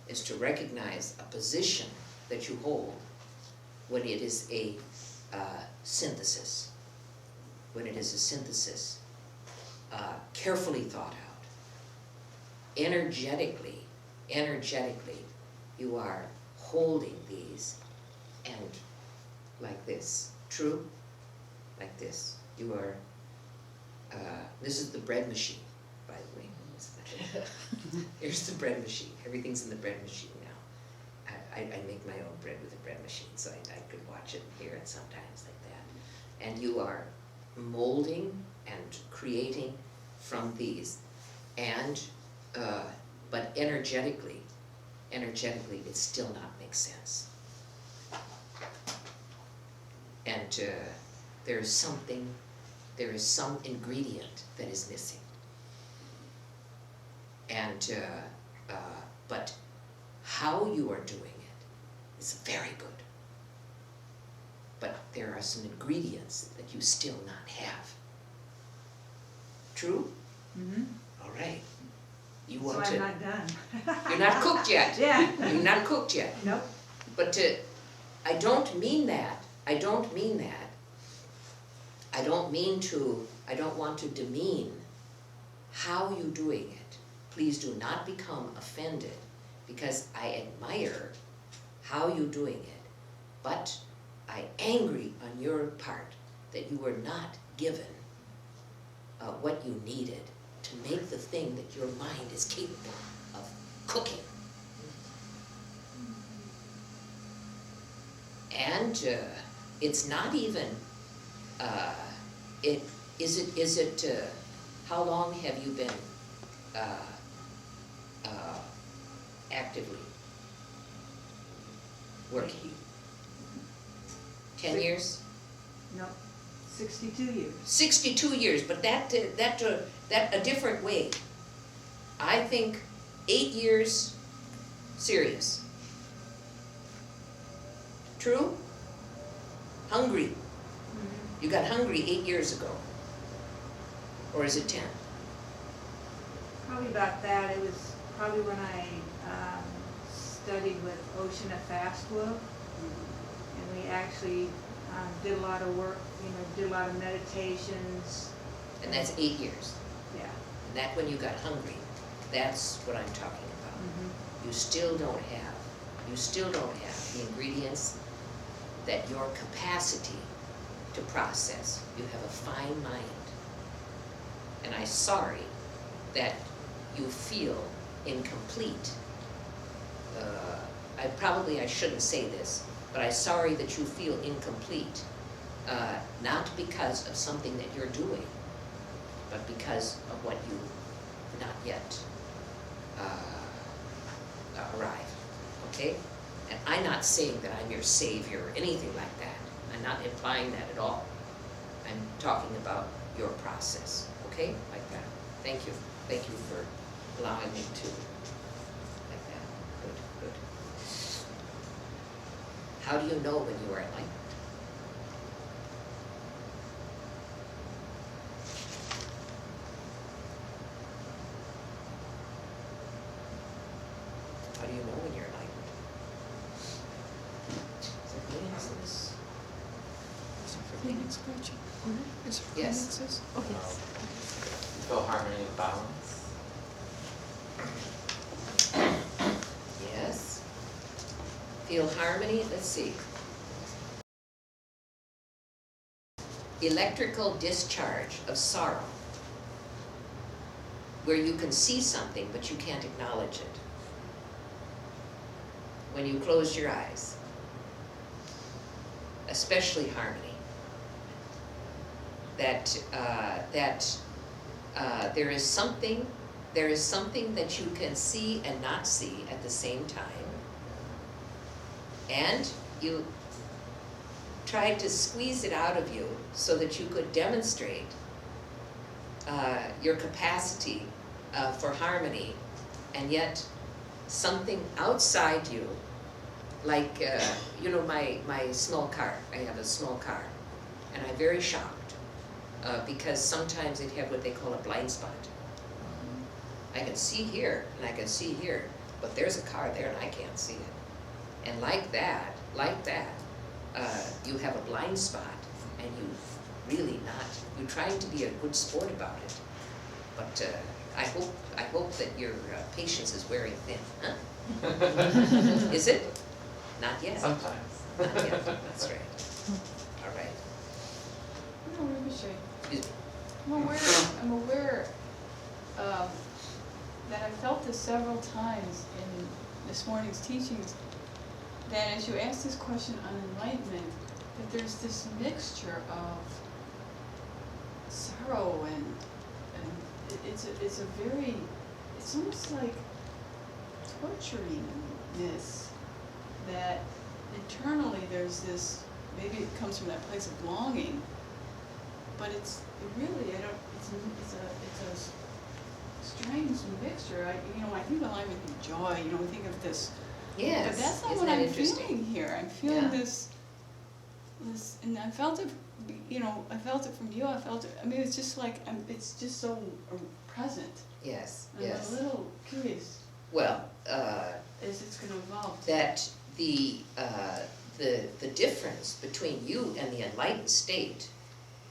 is to recognize a position that you hold when it is a synthesis. When it is a synthesis, carefully thought out, energetically, you are holding these, and like this, true? Like this. You are, this is the bread machine, by the way. Here's the bread machine. Everything's in the bread machine now. I make my own bread with a bread machine, so I could watch it and hear it sometimes like that. And you are molding and creating from these, and but energetically it still not makes sense. And there is some ingredient that is missing. And but how you are doing it is very good. But there are some ingredients that you still not have. True? Mm-hmm. All right. You So want I'm to. not done. You're not cooked yet. Yeah. You're not cooked yet. Nope. But I don't mean that. I don't want to demean how you're doing it. Please do not become offended, because I admire how you're doing it, but I'm angry on your part that you were not given what you needed to make the thing that your mind is capable of cooking. And it's not even, how long have you been actively working? 10 years? No, 62 years. 62 years, but that a different way. I think 8 years serious. True? Hungry. Mm-hmm. You got hungry 8 years ago. Or is it 10? Probably about that. It was probably when I studied with Oceana Fastwood, and we actually did a lot of work, did a lot of meditations. And that's 8 years. Yeah. And that when you got hungry, that's what I'm talking about. Mm-hmm. You still don't have the ingredients that your capacity to process. You have a fine mind. And I'm sorry that you feel incomplete. I shouldn't say this, but I'm sorry that you feel incomplete, not because of something that you're doing, but because of what you not yet arrive, okay? And I'm not saying that I'm your savior or anything like that. I'm not implying that at all. I'm talking about your process, okay? Like that. Thank you. Thank you for allowing me to, like that. Good, good. How do you know when you are enlightened? How do you know when you're enlightened? Is there any answer to this? Yes. Okay. Feel harmony and balance. Yes. Feel harmony, let's see. Electrical discharge of sorrow, where you can see something but you can't acknowledge it. When you close your eyes, especially harmony. That there is something that you can see and not see at the same time, and you tried to squeeze it out of you so that you could demonstrate your capacity for harmony, and yet something outside you, like my small car. I have a small car, and I'm very shocked because sometimes it have what they call a blind spot. I can see here and I can see here, but there's a car there and I can't see it. And like that, you have a blind spot, and you're trying to be a good sport about it. But I hope that your patience is wearing thin, huh? Is it? Not yet. Sometimes. Not yet, that's right. All right. No, Ricochet. Excuse me. I'm aware that I felt this several times in this morning's teachings, that as you ask this question on enlightenment, that there's this mixture of sorrow and it's almost like torturingness, that internally there's this, maybe it comes from that place of longing, but it's a strange mixture. I think alignment with joy, we think of this. Yes. But that's not Isn't what that I'm interesting? feeling here. I'm feeling Yeah. this, and I felt it, I felt it from you, it's just like, it's just so present. Yes, And yes. I'm a little curious Well, as it's gonna evolve. that the difference between you and the enlightened state,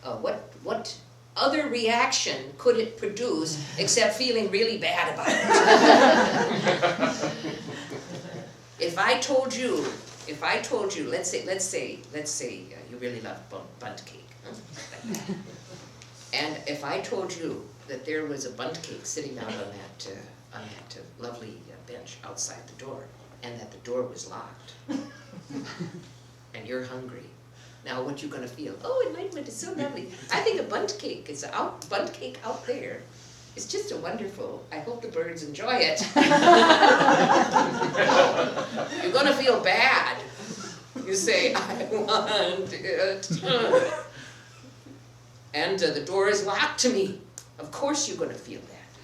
what other reaction could it produce except feeling really bad about it? If I told you, let's say you really love bundt cake, huh? Like that. And if I told you that there was a bundt cake sitting out on that lovely bench outside the door, and that the door was locked, and you're hungry, now what you gonna feel? Oh, enlightenment is so lovely. I think a bundt cake out there. It's just a wonderful, I hope the birds enjoy it. You're gonna feel bad. You say, I want it. And the door is locked to me. Of course you're gonna feel that.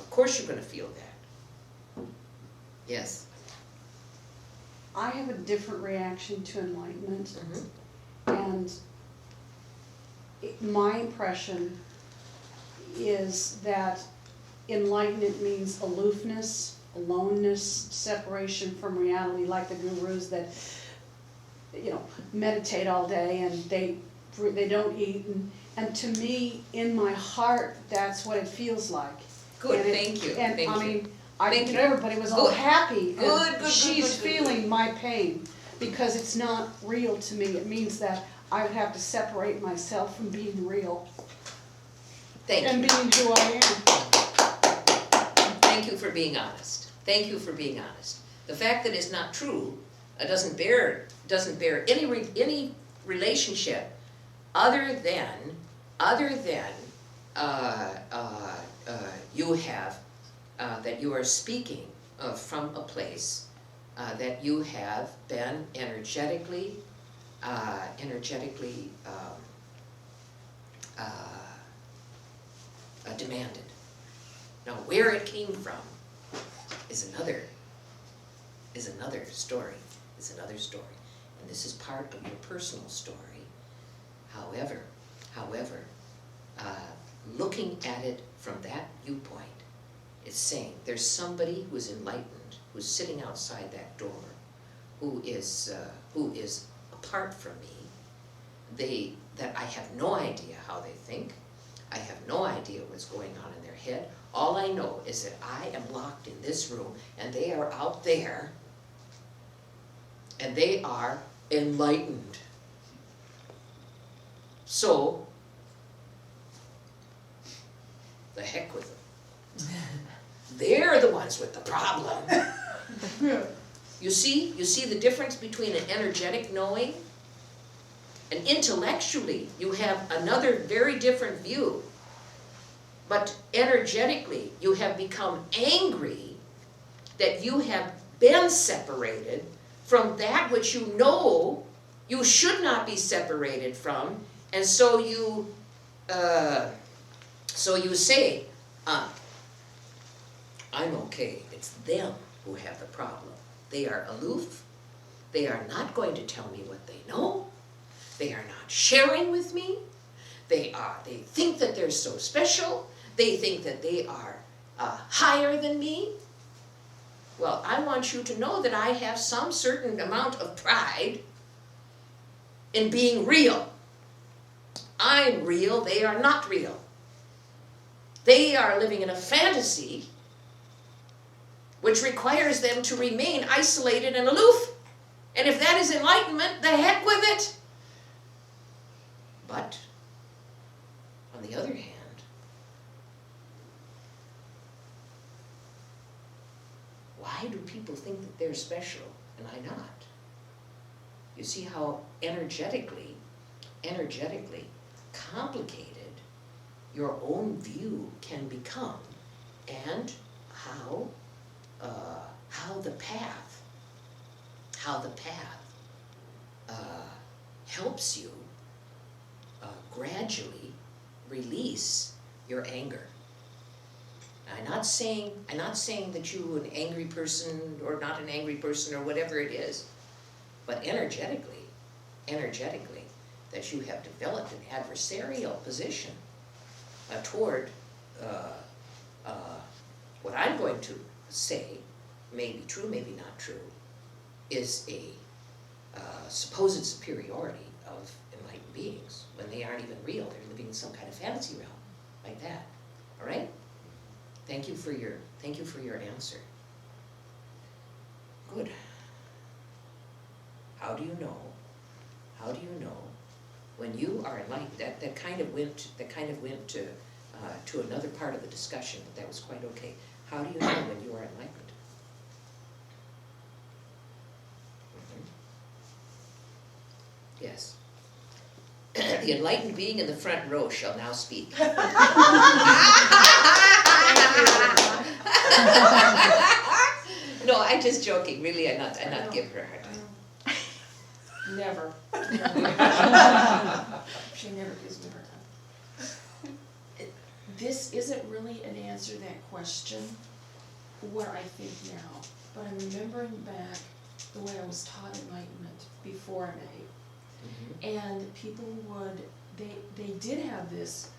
Of course you're gonna feel that. Yes. I have a different reaction to enlightenment, Mm-hmm. and my impression is that enlightenment means aloofness, aloneness, separation from reality, like the gurus that, meditate all day and they don't eat, and to me, in my heart, that's what it feels like. Good, And thank you, And thank I you. mean, Thank you. everybody was all Good. happy, Good, and good, she's good. feeling my pain, because it's not real to me. It means that I would have to separate myself from being real Thank and you. being who I am. thank you for being honest. Thank you for being honest. The fact that it's not true doesn't bear any relationship other than you have that you are speaking from a place that you have been energetically demanded. Now, where it came from is another story. Is another story, and this is part of your personal story. However, looking at it from that viewpoint, it's saying there's somebody who's enlightened, who's sitting outside that door, who is apart from me. That I have no idea how they think. I have no idea what's going on in their head. All I know is that I am locked in this room, and they are out there, and they are enlightened. So, the heck with them. They're the ones with the problem. You see the difference between an energetic knowing and intellectually you have another very different view. But energetically you have become angry that you have been separated from that which you know you should not be separated from, and so you say, I'm okay. It's them who have the problem. They are aloof. They are not going to tell me what they know. They are not sharing with me. They think that they're so special. They think that they are higher than me. Well, I want you to know that I have some certain amount of pride in being real. I'm real, they are not real. They are living in a fantasy which requires them to remain isolated and aloof. And if that is enlightenment, the heck with it. But, on the other hand, why do people think that they're special and I'm not? You see how energetically complicated your own view can become, and how the path helps you gradually release your anger. I'm not saying that you're an angry person or not an angry person or whatever it is, but energetically, that you have developed an adversarial position toward what I'm going to say, may be true, maybe not true, is a supposed superiority of enlightened beings when they aren't even real. They're living in some kind of fantasy realm like that. All right? Thank you for your answer. Good. How do you know when you are enlightened? That kind of went to another part of the discussion, but that was quite okay. How do you know when you are enlightened? Yes. The enlightened being in the front row shall now speak. No, I'm just joking. Really, I'm not giving her a hard time. Never. She never gives me her time. This isn't really an answer to that question, what I think now, but I'm remembering back the way I was taught enlightenment before I'm 8. And people they did have this,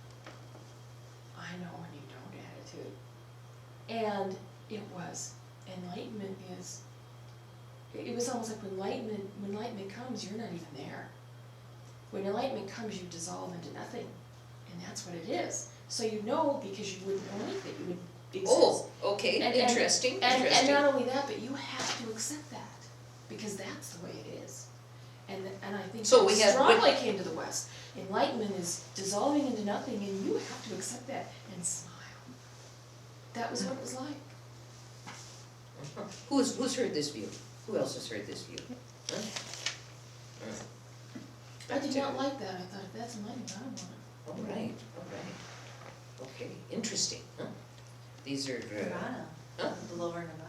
I know when you don't attitude. And it was, enlightenment is, it was almost like when enlightenment comes, you're not even there. When enlightenment comes, you dissolve into nothing. And that's what it is. So you know because you wouldn't know anything, you would exist. Oh, okay, interesting. And not only that, but you have to accept that. Because that's the way it is. And I think so that strongly came to the West. Enlightenment is dissolving into nothing, and you have to accept that and smile. That was what it was like. Who's heard this view? Who else has heard this view? Huh? I did not like that, I thought, if that's enlightenment, I don't want it. All right, all right. Okay, interesting, huh? These are, Nirvana, huh? the lower Nirvana.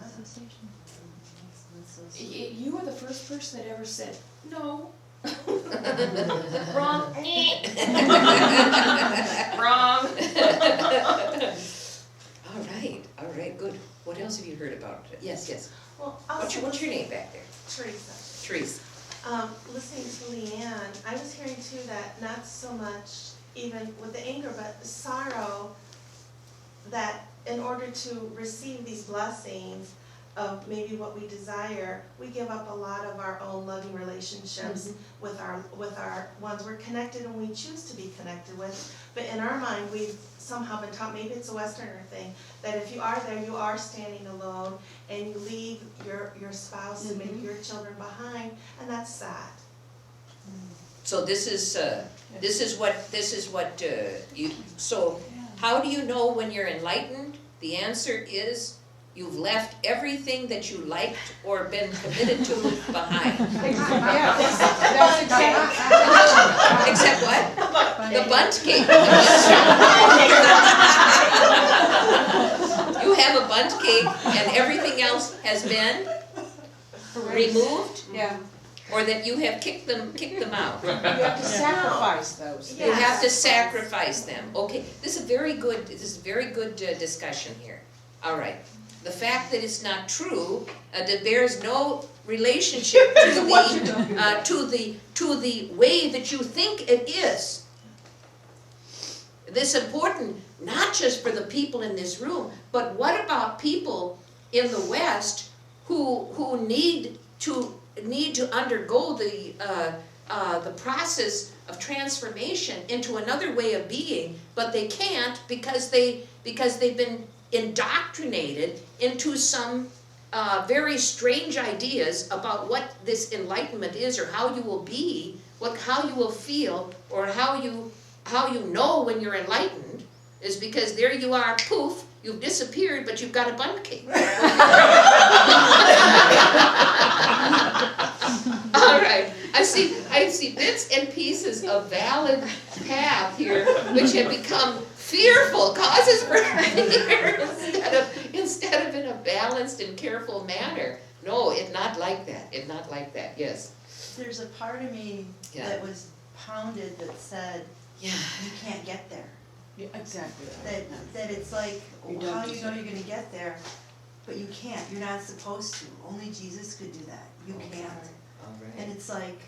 You were the first person that ever said, no. Wrong. Wrong. All right, good. What else have you heard about it? Yes, yes. Well, What's your name back there? Teresa. Teresa. Listening to Leanne, I was hearing too that not so much even with the anger, but the sorrow, that in order to receive these blessings of maybe what we desire, we give up a lot of our own loving relationships with our ones we're connected and we choose to be connected with. But in our mind, we've somehow been taught, maybe it's a Westerner thing, that if you are there, you are standing alone and you leave your spouse and maybe your children behind, and that's sad. So this is what you. So how do you know when you're enlightened? The answer is you've left everything that you liked or been committed to behind. Yeah, that's exactly. Except what? The bundt cake. You have a bundt cake and everything else has been removed? Yeah. Or that you have kicked them out? You have to sacrifice those. You have to sacrifice them. Okay, this is very good discussion here. All right. The fact that it's not true, that bears no relationship to the way that you think it is. This is important, not just for the people in this room, but what about people in the West who need to undergo the process of transformation into another way of being, but they can't because they've been indoctrinated into some very strange ideas about what this enlightenment is, or how you will be, how you will feel, or how you know when you're enlightened, is because there you are, poof, you've disappeared, but you've got a bundt cake. All right, I see bits and pieces of valid path here, which have become fearful causes for fear instead of in a balanced and careful manner. No, it's not like that. It's not like that. Yes. There's a part of me that was pounded that said, yeah, you can't get there. Yeah, exactly. That it's like, You how don't do you know you're gonna get there? But you can't, you're not supposed to. Only Jesus could do that. You can't. All right. And it's like,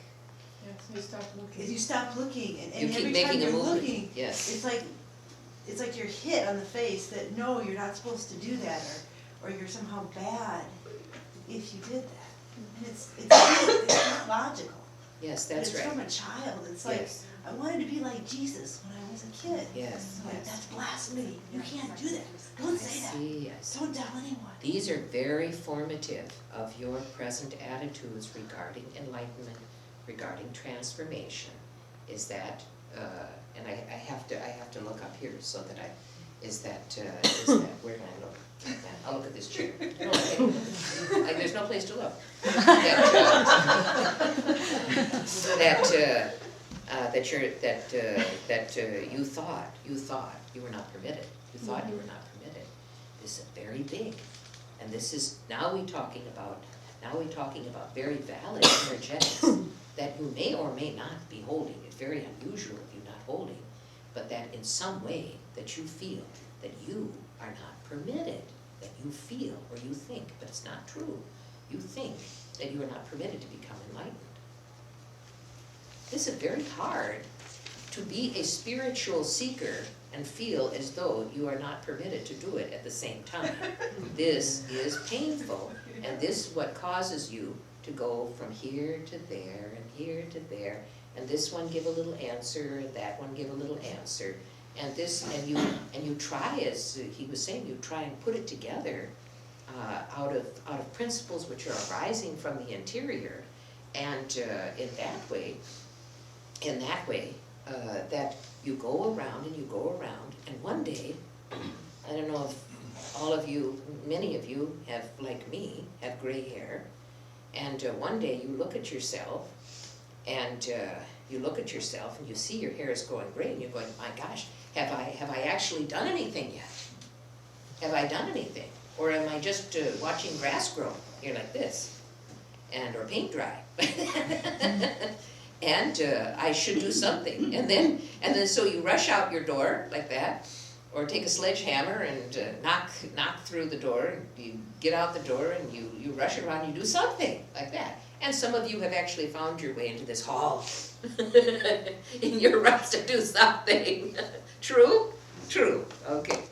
You stop looking. you stop looking, and You keep every making time a you're movement. looking, Yes. it's like you're hit on the face that, no, you're not supposed to do that, or you're somehow bad if you did that. And it's not logical. Yes, that's right. It's from a child. It's like, Yes. I wanted to be like Jesus when I was a kid. Yes. Like, that's blasphemy. You can't do that. Don't say that. I see. Don't tell anyone. These are very formative of your present attitudes regarding enlightenment, regarding transformation. Is that, and I have to look up here so that where did I look? I'll look at this chair. No, there's no place to look. That you thought you were not permitted. You thought you were not permitted. This is very big, and this is now we're talking about very valid energetics that you may or may not be holding. It's very unusual if you're not holding, but that in some way that you feel that you are not permitted, that you feel or you think, but it's not true. You think that you are not permitted to become enlightened. This is very hard to be a spiritual seeker and feel as though you are not permitted to do it at the same time. This is painful, and this is what causes you to go from here to there and here to there, and this one give a little answer, and that one give a little answer, and you try, as he was saying, you try and put it together out of principles which are arising from the interior, and in that way, that you go around and you go around, and one day, I don't know if all of you, many of you have, like me, have gray hair. And one day you look at yourself and you look at yourself and you see your hair is going gray and you're going, my gosh, have I actually done anything yet? Have I done anything? Or am I just watching grass grow here like this? Or paint dry? And I should do something. And then so you rush out your door like that, or take a sledgehammer and knock through the door, and you get out the door and you rush around and you do something like that. And some of you have actually found your way into this hall in your rush to do something. True? True, okay.